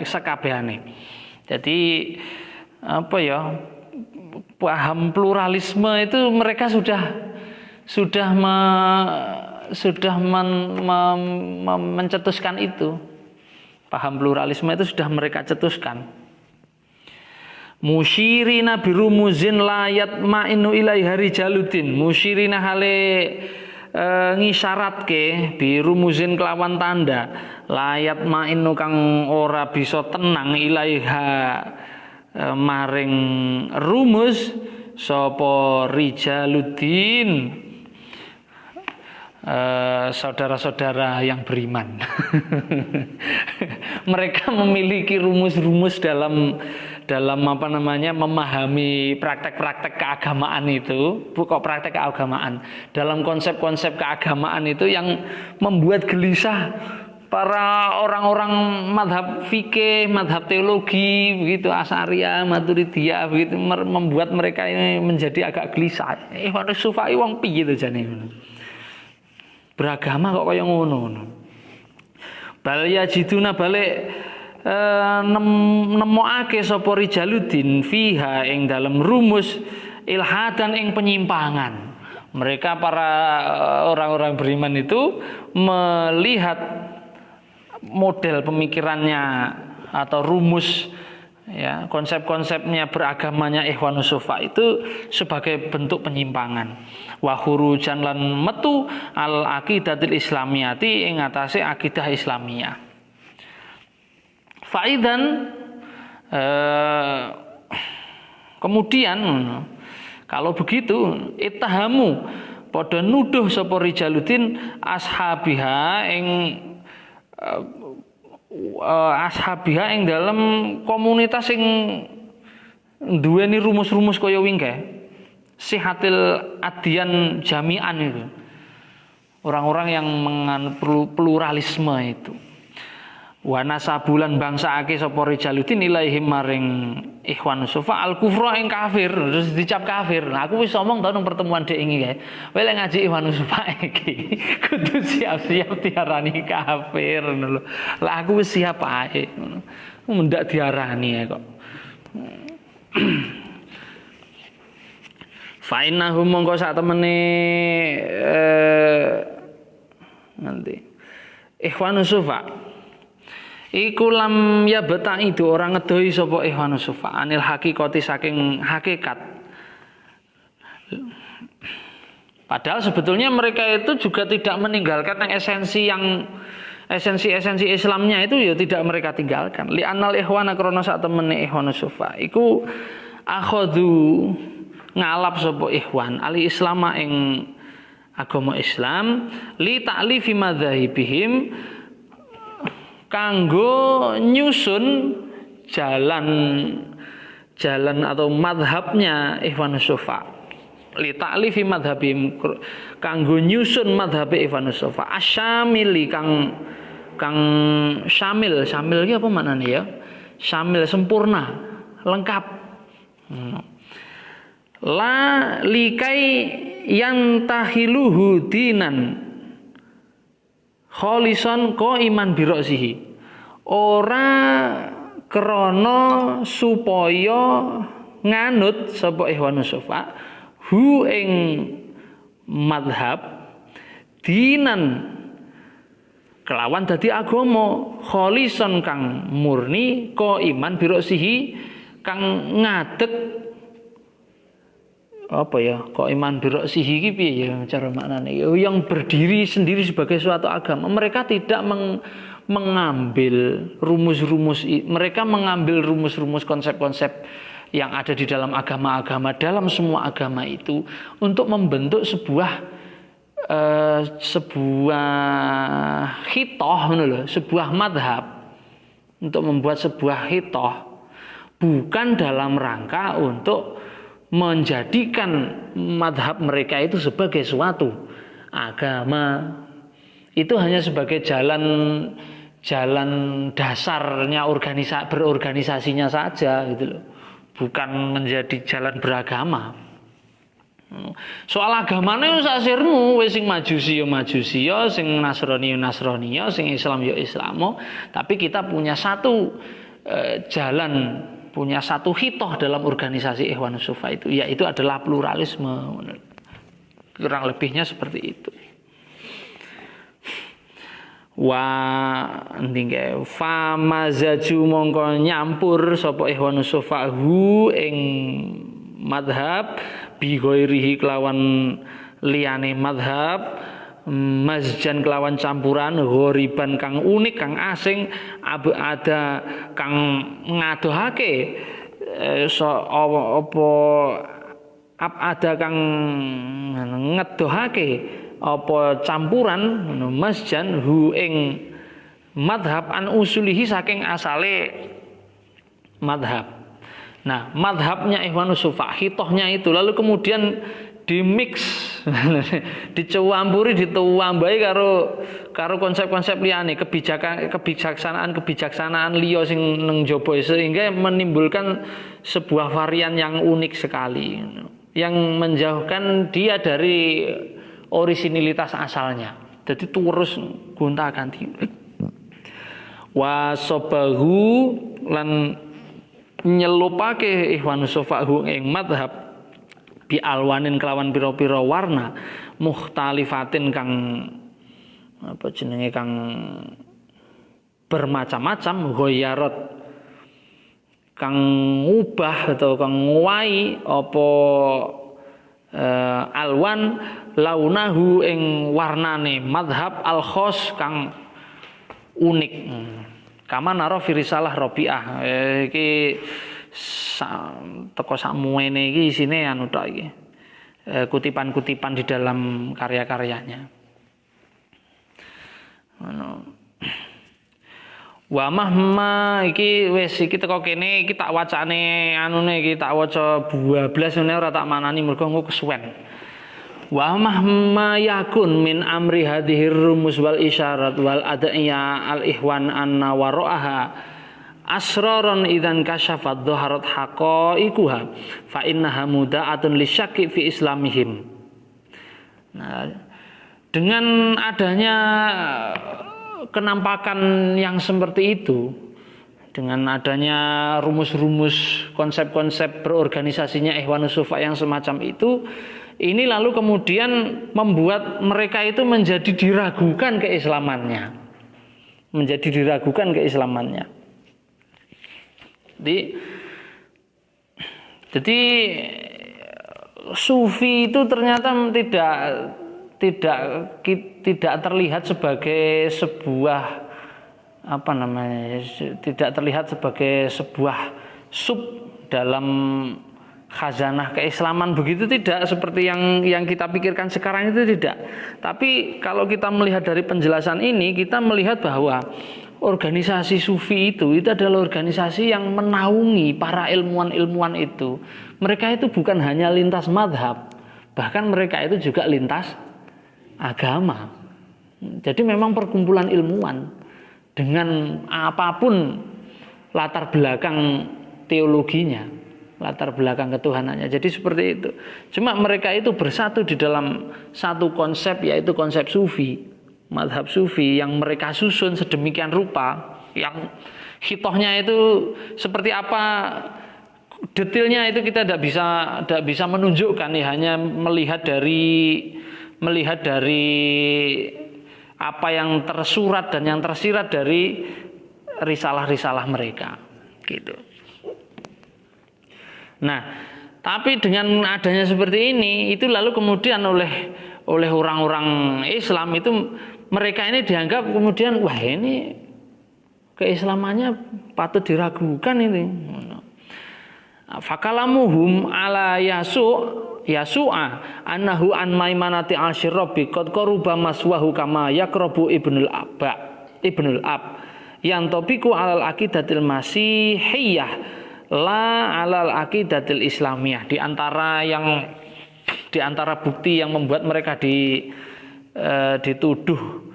S1: sekabehane. Jadi apa ya? Paham pluralisme itu mereka sudah mencetuskan itu. Paham pluralisme itu sudah mereka cetuskan. Musyirina birumuzin layat ma'inu ilaiha rijaluddin. Musyirina hale ngisyaratke birumuzin kelawan tanda layat ma'inu kang ora bisa tenang ilaiha maring rumus sapa rijaluddin saudara-saudara yang beriman. Mereka memiliki rumus-rumus dalam apa namanya memahami praktek-praktek keagamaan itu, bukan praktek keagamaan. Dalam konsep-konsep keagamaan itu yang membuat gelisah para orang-orang madhab fikih, madhab teologi, begitu Asy'ariyah, Maturidiyah, begitu membuat mereka ini menjadi agak gelisah. Ikhwanus Sufa wong piye to jane ngono. Beragama kok kaya ngono. Bal yajiduna balik nemokake sapa rijaluddin fiha ing dalam rumus ilhadan ing penyimpangan. Mereka para orang-orang beriman itu melihat model pemikirannya atau rumus ya konsep-konsepnya beragamanya Ikhwanus Sufa itu sebagai bentuk penyimpangan wa khurujan lan metu al aqidatil islamiyati ing atase akidah Islamiyah. Faidan Kemudian kalau begitu ittahamu padha nuduh sapa Rijaluddin ashabiha ing dalam komunitas sing duweni rumus-rumus kaya wingke sihatil adyan jami'an itu. Orang-orang yang menganut pluralisme itu. Wa nasabulan bangsake sapa Rijaluddin ilaihim maring Ikhwanus Sufa al kufra ing kafir, terus dicap kafir. Nah, aku wis ngomong to nang pertemuan dhek iki kae. Kowe lek ngaji Ikhwanus Sufa iki kudu siap-siap diarani kafir ngono lho. Lah aku wis siap ae ngono. Mendak diarani kok. Fa innahum mongko sak temene nanti Ikhwanus Sufa iku lam ya betai itu orang ngedoi sapa Ikhwanus Sufa anil hakikati saking hakikat. Padahal sebetulnya mereka itu juga tidak meninggalkan yang esensi Islamnya itu ya tidak mereka tinggalkan. Li anal ikhwana krana sak temene Ikhwanus Sufa iku akhadhu ngalap sapa ikhwan ali islama ing agama Islam li ta'lifi madzhabihim kanggo nyusun jalan atau madhabnya Ikhwanus Sufa li ta'lifi madzhabihim kanggo nyusun madhabe Ikhwanus Sufa asyamili kang syamil iki apa maknane ya syamil sempurna lengkap la likai yantahiluhu dinan kholisan qaiman birosihi ora krana supaya nganut sapa Ikhwanus Sufa hu ing madhab dinan kelawan dadi agama kholisan kang murni qaiman birosihi kang ngadeg apa ya kok iman birosihi iki piye ya cara maknane yang berdiri sendiri sebagai suatu agama. Mereka tidak mengambil rumus-rumus, mereka mengambil rumus-rumus konsep-konsep yang ada di dalam agama-agama, dalam semua agama itu untuk membentuk sebuah hitoh, sebuah madhab, untuk membuat sebuah hitoh, bukan dalam rangka untuk menjadikan madhab mereka itu sebagai suatu agama. Itu hanya sebagai jalan dasarnya berorganisasinya saja gitu loh, bukan menjadi jalan beragama. Soal agamane sasirmu wis sing majusi ya, sing nasrani ya, sing Islam ya Islamo, tapi kita punya satu jalan, punya satu hitoh dalam organisasi Ikhwanus Sufa itu, yaitu adalah pluralisme. Kurang lebihnya seperti itu. Wa ndingke fa mazaju mongko nyampur sapa Ikhwanus Sufa hu ing madhab bi ghairihi kelawan liyane madhab masjan kelawan campuran ghoriban kang unik kang asing ada kang ngadohake ada kang ngedohake apa campuran masjan hu ing madhab an usulihi saking asale madhab. Nah, madhabnya Ikhwanus Sufa, hitohnya itu lalu kemudian dimix, dicampuri, dituambahi karo konsep-konsep liyane, kebijaksanaan liya sing nang jaba, sehingga menimbulkan sebuah varian yang unik sekali, yang menjauhkan dia dari orisinilitas asalnya. Jadi terus gonta-ganti. Wa sabahu lan nyelupake Ikhwanus Sufa ing madhab bi alwanin kelawan pira-pira warna mukhtalifatin kang apa jenenge kang bermacam-macam ghayarat kang ngubah atau kang nguwai apa alwan launahu ing warnane madhab al khos kang unik. Kama naro fi risalah Rabi'ah. Iki teko samuene iki isine anu tok iki. Kutipan-kutipan di dalam karya-karyanya. Wa mahma iki wis iki teko kene iki tak wacane anune iki tak waca 12 ngene ora tak manani mergo engko kesuwen. Wa mahma yakun min amri hadhir rumus wal isyarat wal ad'iya al ihwan anna wara'aha asraron idzan kasyafat dhaharat haqaiquha fa innaha muda'atun lisyakki fi islamihim. Nah, dengan adanya kenampakan yang seperti itu, dengan adanya rumus-rumus konsep-konsep berorganisasinya Ikhwanus Sufa yang semacam itu, ini lalu kemudian membuat mereka itu menjadi diragukan keislamannya. Jadi Sufi itu ternyata tidak terlihat sebagai sebuah tidak terlihat sebagai sebuah sub dalam khazanah keislaman, begitu tidak seperti yang kita pikirkan sekarang itu tidak. Tapi kalau kita melihat dari penjelasan ini, kita melihat bahwa organisasi Sufi itu adalah organisasi yang menaungi para ilmuwan-ilmuwan itu. Mereka itu bukan hanya lintas madhab, bahkan mereka itu juga lintas agama. Jadi memang perkumpulan ilmuwan dengan apapun latar belakang teologinya, latar belakang ketuhanannya. Jadi seperti itu. Cuma mereka itu bersatu di dalam satu konsep, yaitu konsep Sufi, madhab Sufi yang mereka susun sedemikian rupa, yang hitohnya itu seperti apa detailnya itu kita tidak bisa menunjukkan, ya hanya melihat dari apa yang tersurat dan yang tersirat dari risalah-risalah mereka, gitu. Nah, tapi dengan adanya seperti ini, itu lalu kemudian oleh orang-orang Islam itu, mereka ini dianggap kemudian, wah ini keislamannya patut diragukan ini. Fakalamuhum ala Yasu'a annahu an maimanati al-syirrabi qad qaruba maswahu kama yaqrabu ibnul ab yang topiku alal aqidatil masihiyah la alal aqidatil islamiyah. Di antara bukti yang membuat mereka dituduh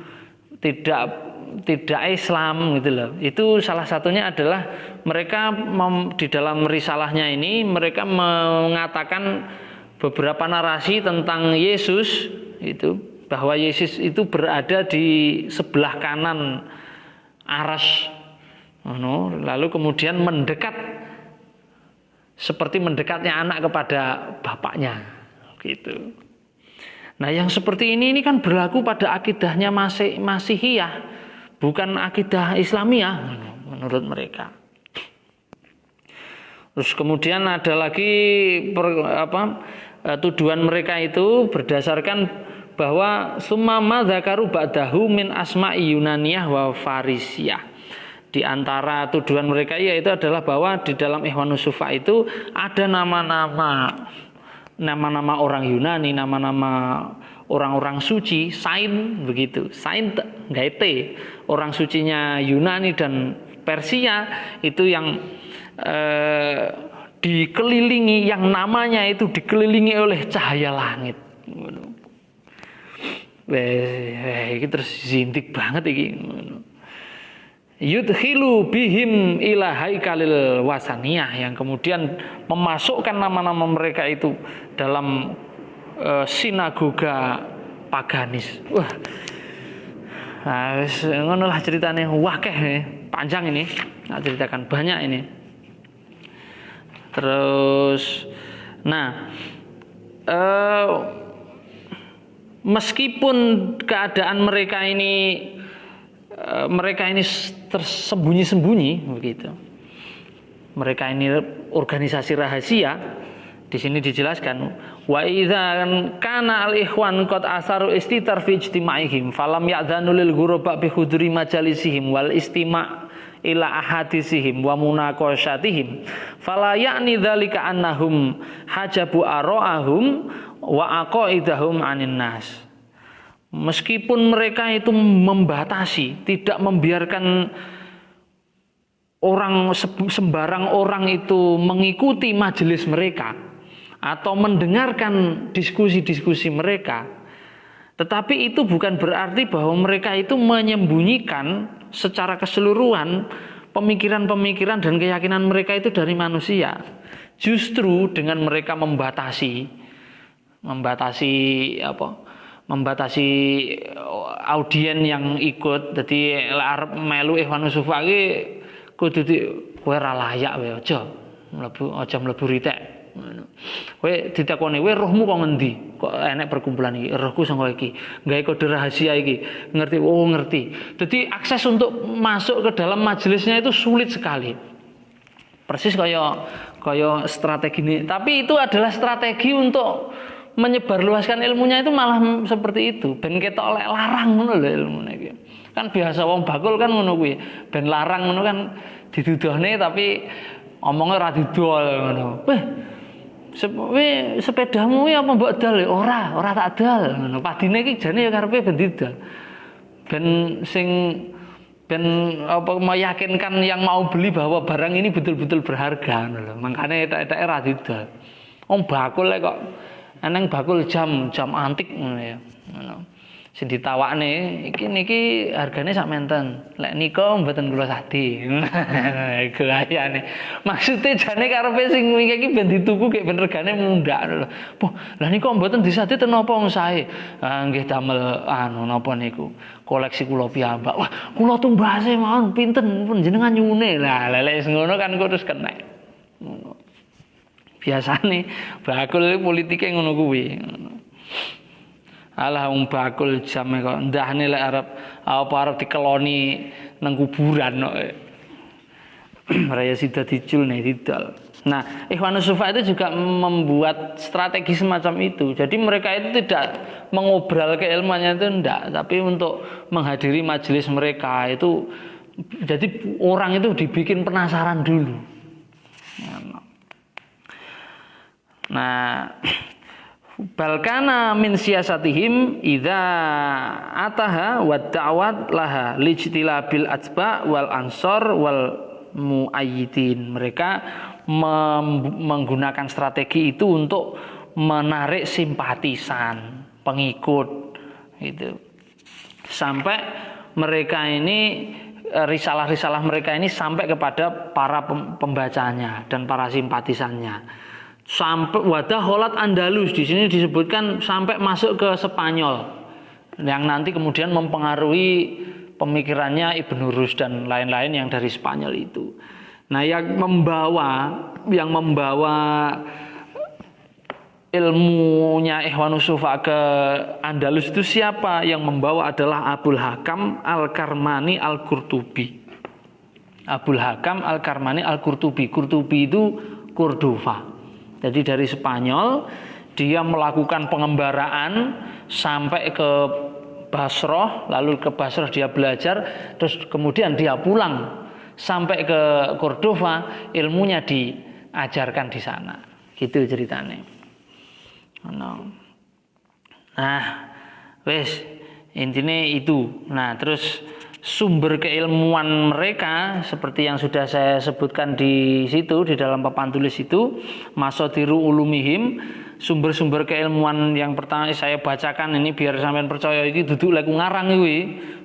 S1: tidak Islam gitu loh. Itu salah satunya adalah mereka di dalam risalahnya ini mereka mengatakan beberapa narasi tentang Yesus itu, bahwa Yesus itu berada di sebelah kanan arsy, lalu kemudian mendekat seperti mendekatnya anak kepada bapaknya, gitu. Nah, yang seperti ini kan berlaku pada akidahnya Masihiyah, bukan akidah Islamiyah menurut mereka. Terus kemudian ada lagi tuduhan mereka itu berdasarkan bahwa summa madzakaru ba'dahu min asma'i Yunaniyah wa Farisiyah. Di antara tuduhan mereka yaitu adalah bahwa di dalam Ikhwanus Sufa itu ada nama-nama orang Yunani, nama-nama orang-orang suci, saint begitu. Saint gaite, orang sucinya Yunani dan Persia itu yang dikelilingi, yang namanya itu dikelilingi oleh cahaya langit. Ini terus zintik banget iki. Yudkhilu bihim ila haikalil wasaniyah, yang kemudian memasukkan nama-nama mereka itu dalam sinagoga paganis. Wah. Nah, ngono lah ceritane, wakeh panjang ini. Tak ceritakan banyak ini. Terus meskipun keadaan mereka ini tersembunyi-sembunyi begitu. Mereka ini organisasi rahasia. Di sini dijelaskan wa idza kana al-ikhwan qad asaru istitar fi ijtima'ihim falam ya'dhanu lil ghuraba bi huduri majalisihim wal istima' ila ahadisihim wa munaqashatihim fala ya'ni dzalika annahum hajabu ara'ahum wa aqaidahum 'anin nas. Meskipun mereka itu membatasi, tidak membiarkan sembarang orang itu mengikuti majelis mereka atau mendengarkan diskusi-diskusi mereka, tetapi itu bukan berarti bahwa mereka itu menyembunyikan secara keseluruhan pemikiran-pemikiran dan keyakinan mereka itu dari manusia. Justru dengan mereka membatasi audien yang ikut. Jadi arep melu Ikhwanus Sufa iki kudu kowe ra layak wae aja mlebu ritek. Kowe ditakoni kowe rohmu kok ngendi? Kok enek perkumpulan iki? Rohku sanga iki. Gawe kode rahasia iki. Ngerti? Oh, ngerti. Jadi akses untuk masuk ke dalam majelisnya itu sulit sekali. Persis kaya strategi ini. Tapi itu adalah strategi untuk menyebarluaskan ilmunya, itu malah seperti itu. Ben ketok oleh larang ngono lho ilmune iki. Kan biasa wong bakul kan ngono kuwi. Ben larang ngono kan didudohne tapi omongnya ra didol ngono. Sepedamu iki apa mbok dal? Ora tak dal ngono. Padine iki jane ya karepe ben didal. Ben meyakinkan yang mau beli bahwa barang ini betul-betul berharga ngono lho. Makane etak-etake ra didal. Wong bakul kok eneng bakul jam antik ngono ya. Ngono. Sing ditawakne iki niki hargane sak menten. Lek nika mboten kula sadi. Gayane. Maksude jane karepe sing iki ben dituku gek ben regane mundak lho. Poh, lah nika mboten disadi ten napa wong sae. Ah nggih damel napa niku. Koleksi kula piyambak. Wah, kula tumbase mawon pinten pun jenengan nyune. Lah lek ngono kan terus kenek. Ngono. Biasane bakul politike ngono kuwi. Alah wong bakul jame kok ndahne lek arep dikeloni nang kuburan kok. Raya sida dicul nek didol. Nah, Ikhwanus Sufa itu juga membuat strategi semacam itu. Jadi mereka itu tidak mengobral keilmuannya itu enggak, tapi untuk menghadiri majelis mereka itu jadi orang itu dibikin penasaran dulu. Nah, balkana min siyasatihim idza ataha wa da'wat laha lijtilabil atba wal ansor wal muayyidin. Mereka menggunakan strategi itu untuk menarik simpatisan, pengikut gitu. Sampai mereka ini risalah-risalah mereka ini sampai kepada para pembacanya dan para simpatisannya. Sampai wadaholat Andalus, di sini disebutkan sampai masuk ke Spanyol yang nanti kemudian mempengaruhi pemikirannya Ibnu Rushd dan lain-lain yang dari Spanyol itu. Nah, yang membawa ilmunya Ikhwanus Sufa ke Andalus itu siapa? Yang membawa adalah Abul Hakam Al-Karmani Al-Qurtubi. Abul Hakam Al-Karmani Al-Qurtubi. Qurtubi itu Cordova. Jadi dari Spanyol dia melakukan pengembaraan sampai ke Basrah, lalu ke Basrah dia belajar, terus kemudian dia pulang sampai ke Cordova, ilmunya diajarkan di sana. Gitu ceritanya. Nah, wes intinya itu. Nah, terus sumber keilmuan mereka seperti yang sudah saya sebutkan di situ di dalam papan tulis itu, masadiru ulumihim, sumber-sumber keilmuan yang pertama saya bacakan ini biar sampean percaya iki duduk leku ngarang kuwi.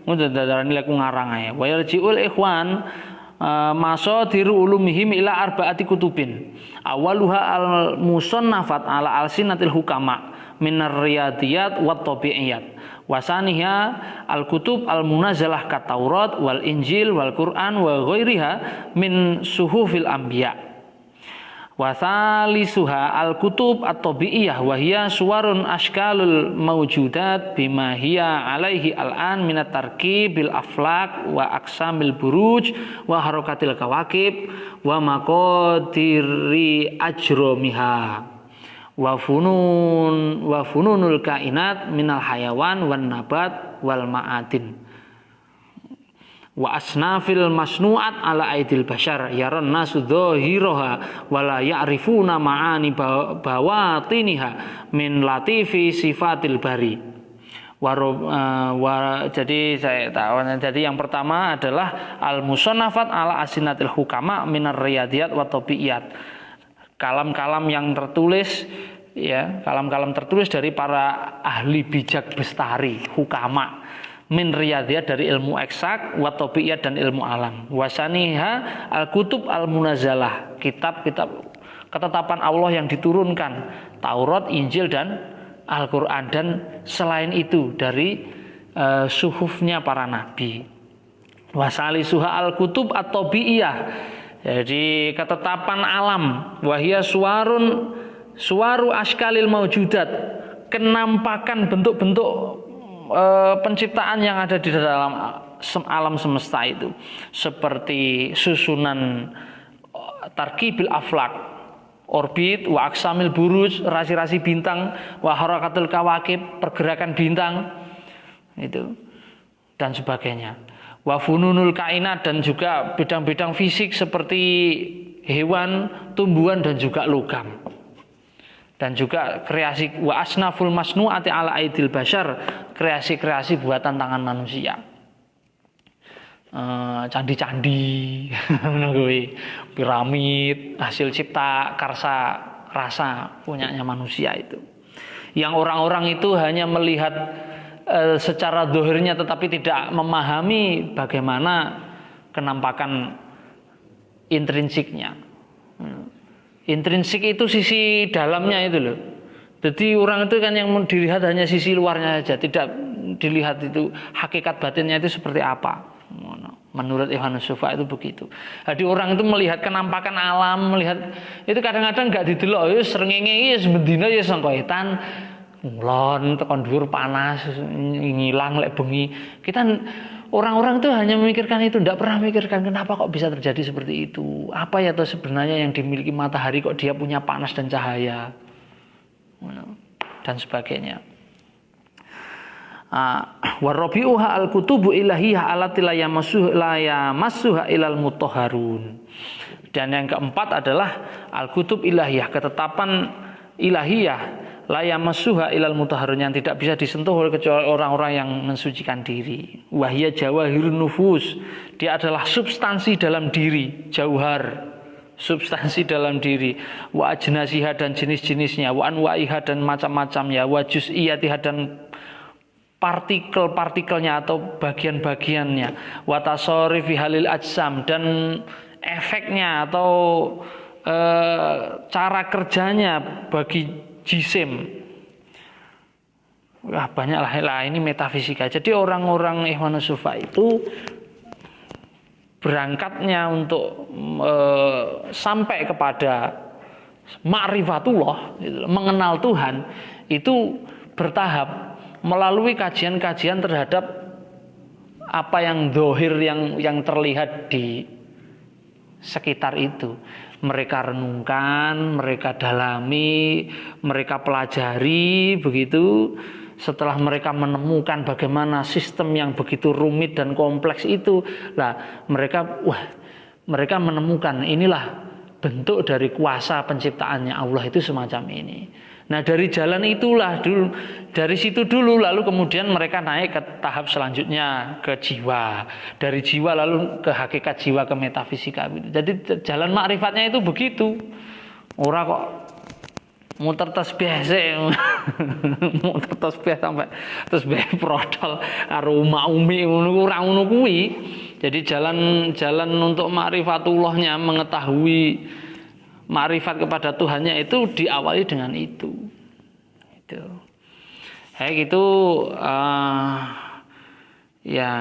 S1: Ngono dadarane leku ngarang ae. Wa yarjiul ikhwan masadiru ulumihim ila arbaati kutubin. Awaluha al-musannafat ala alsinatil hukama minar riyadiyat wat tabi'iyat. Wasaniha al-kutub al-munazzalah kat Taurat wal Injil wal Quran wa ghairiha min suhufil anbiya. Wasalisuha al-kutub at-tabi'iyah wa hiya suwarun ashkalul mawjudat bima hiya alaihi al-an min at-tarkib bil aflaq wa aqsamil buruj wa harakatil kawakib wa maqadiri ajromiha. Wa fununul kainat minal hayawan wan nabat wal ma'adin.
S2: wa asnafil masnu'at ala aidil bashar yaron nasu dhahiraha wala ya'rifuna ma'ani bawatiniha min latifi sifatil bari. Jadi saya tahu. Jadi yang pertama adalah al-musannafat ala asinatil hukama minar riyadiyat wa tabiiyat. Kalam-kalam yang tertulis, ya, kalam-kalam tertulis dari para ahli bijak bestari, hukama, min riyadiyat dari ilmu eksak, wa tabiiyat dan ilmu alam. Wasaniha al-kutub al-munazzalah, kitab-kitab ketetapan Allah yang diturunkan, Taurat, Injil dan Al-Quran, dan selain itu dari suhufnya para nabi. Wasali suha al-kutub atau bi'iyah, jadi ketetapan alam, wahia suwaru askalil maujudat, kenampakan bentuk-bentuk penciptaan yang ada di dalam alam semesta itu, seperti susunan tarkibil aflak, orbit, wa aksamil buruj, rasi-rasi bintang, wa harakatul kawakib, pergerakan bintang itu dan sebagainya. Wa fununul kainat, dan juga bidang-bidang fisik seperti hewan, tumbuhan dan juga logam. Dan juga kreasi wa asnaful masnu'ati ala aidil bashar, kreasi-kreasi buatan tangan manusia. Candi-candi, piramid, hasil cipta karsa rasa punyanya manusia itu. Yang orang-orang itu hanya melihat secara zahirnya tetapi tidak memahami bagaimana kenampakan intrinsiknya. Intrinsik itu sisi dalamnya itu loh. Jadi orang itu kan yang dilihat hanya sisi luarnya saja, tidak dilihat itu hakikat batinnya itu seperti apa. Menurut Yohanes Sufa itu begitu. Jadi orang itu melihat kenampakan alam, melihat itu kadang-kadang nggak didelok, ya srengenge ya sebendina ya sangkoetan, ngulon tekan dhuwur panas, ngilang lek bengi. Kita orang-orang itu hanya memikirkan itu, tidak pernah memikirkan kenapa kok bisa terjadi seperti itu. Apa ya tuh sebenarnya yang dimiliki matahari kok dia punya panas dan cahaya, dan sebagainya. Warabiuha al-kutubu ilahiyah allati la yamassuha ilal mutahharun. Dan yang keempat adalah al-kutub ilahiyah, ketetapan ilahiyah la yamassuha ilal mutahharun, yang tidak bisa disentuh oleh kecuali orang-orang yang mensucikan diri. Wahia jawahirun nufus, dia adalah substansi dalam diri, jauhar, substansi dalam diri. Wa ajnasiha, dan jenis-jenisnya, wa anwa'iha, dan macam-macamnya, wa juz'iyatiha, dan partikel-partikelnya atau bagian-bagiannya, wa tasarrufi halil ajsam, dan efeknya atau cara kerjanya bagi jisim. Wah, banyak lah ini metafisika. Jadi orang-orang Ikhwanus Sufa itu berangkatnya untuk sampai kepada ma'rifatullah, mengenal Tuhan, itu bertahap melalui kajian-kajian terhadap apa yang zahir, yang terlihat di sekitar itu. Mereka renungkan, mereka dalami, mereka pelajari begitu. Setelah mereka menemukan bagaimana sistem yang begitu rumit dan kompleks itu, lah mereka menemukan inilah bentuk dari kuasa penciptaannya Allah itu semacam ini. Nah, dari jalan itulah dulu, dari situ dulu, lalu kemudian mereka naik ke tahap selanjutnya, ke jiwa. Dari jiwa lalu ke hakikat jiwa, ke metafisika. Jadi jalan makrifatnya itu begitu. Ora kok muter tasbih sih, muter tasbih sampai tasbih prodol karo umi ora ngono kuwi. Jadi jalan untuk makrifatullahnya, mengetahui ma'rifat kepada Tuhannya itu diawali dengan itu. Gitu. Ya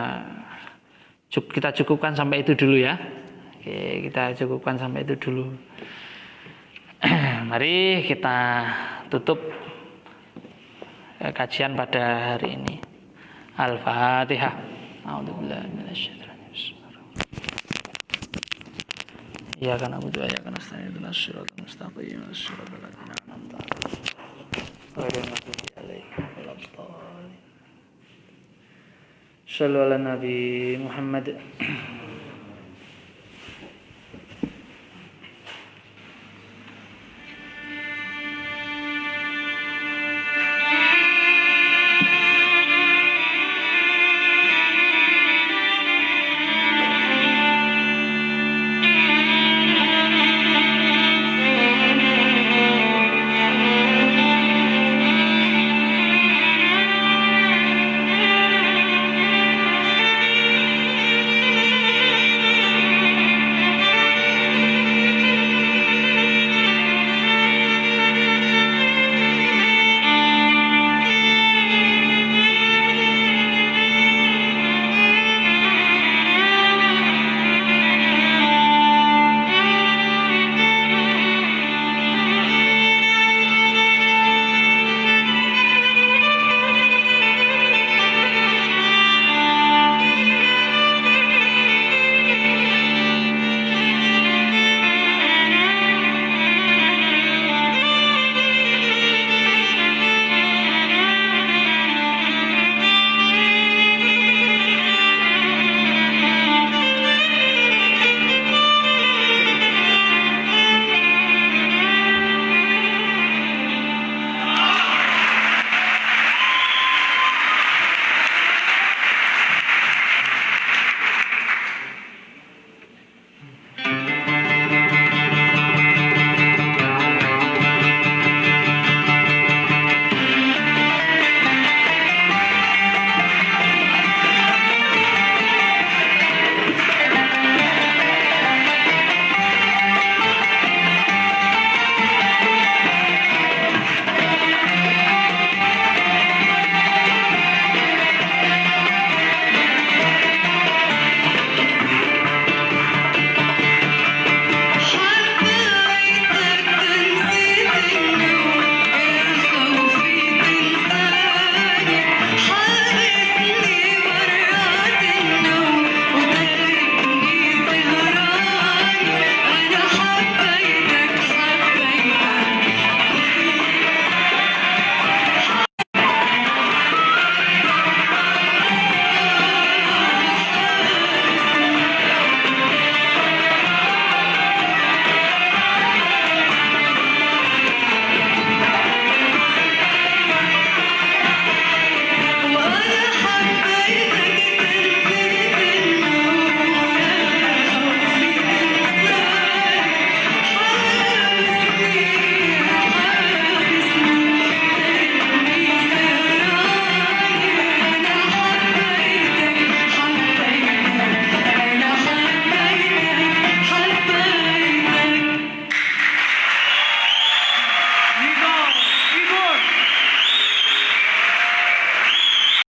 S2: kita cukupkan sampai itu dulu ya. Oke, kita cukupkan sampai itu dulu. Mari kita tutup kajian pada hari ini. Al-Fatihah. A'udzubillahi minasyaitonir rajim. Ya kana budu ya kana nasta'in ihdinas siratal mustaqim siratal ladzina an'amta 'alaihim ghairil maghdubi 'alaihim waladdallin. Shallallahu ala Nabi Muhammad.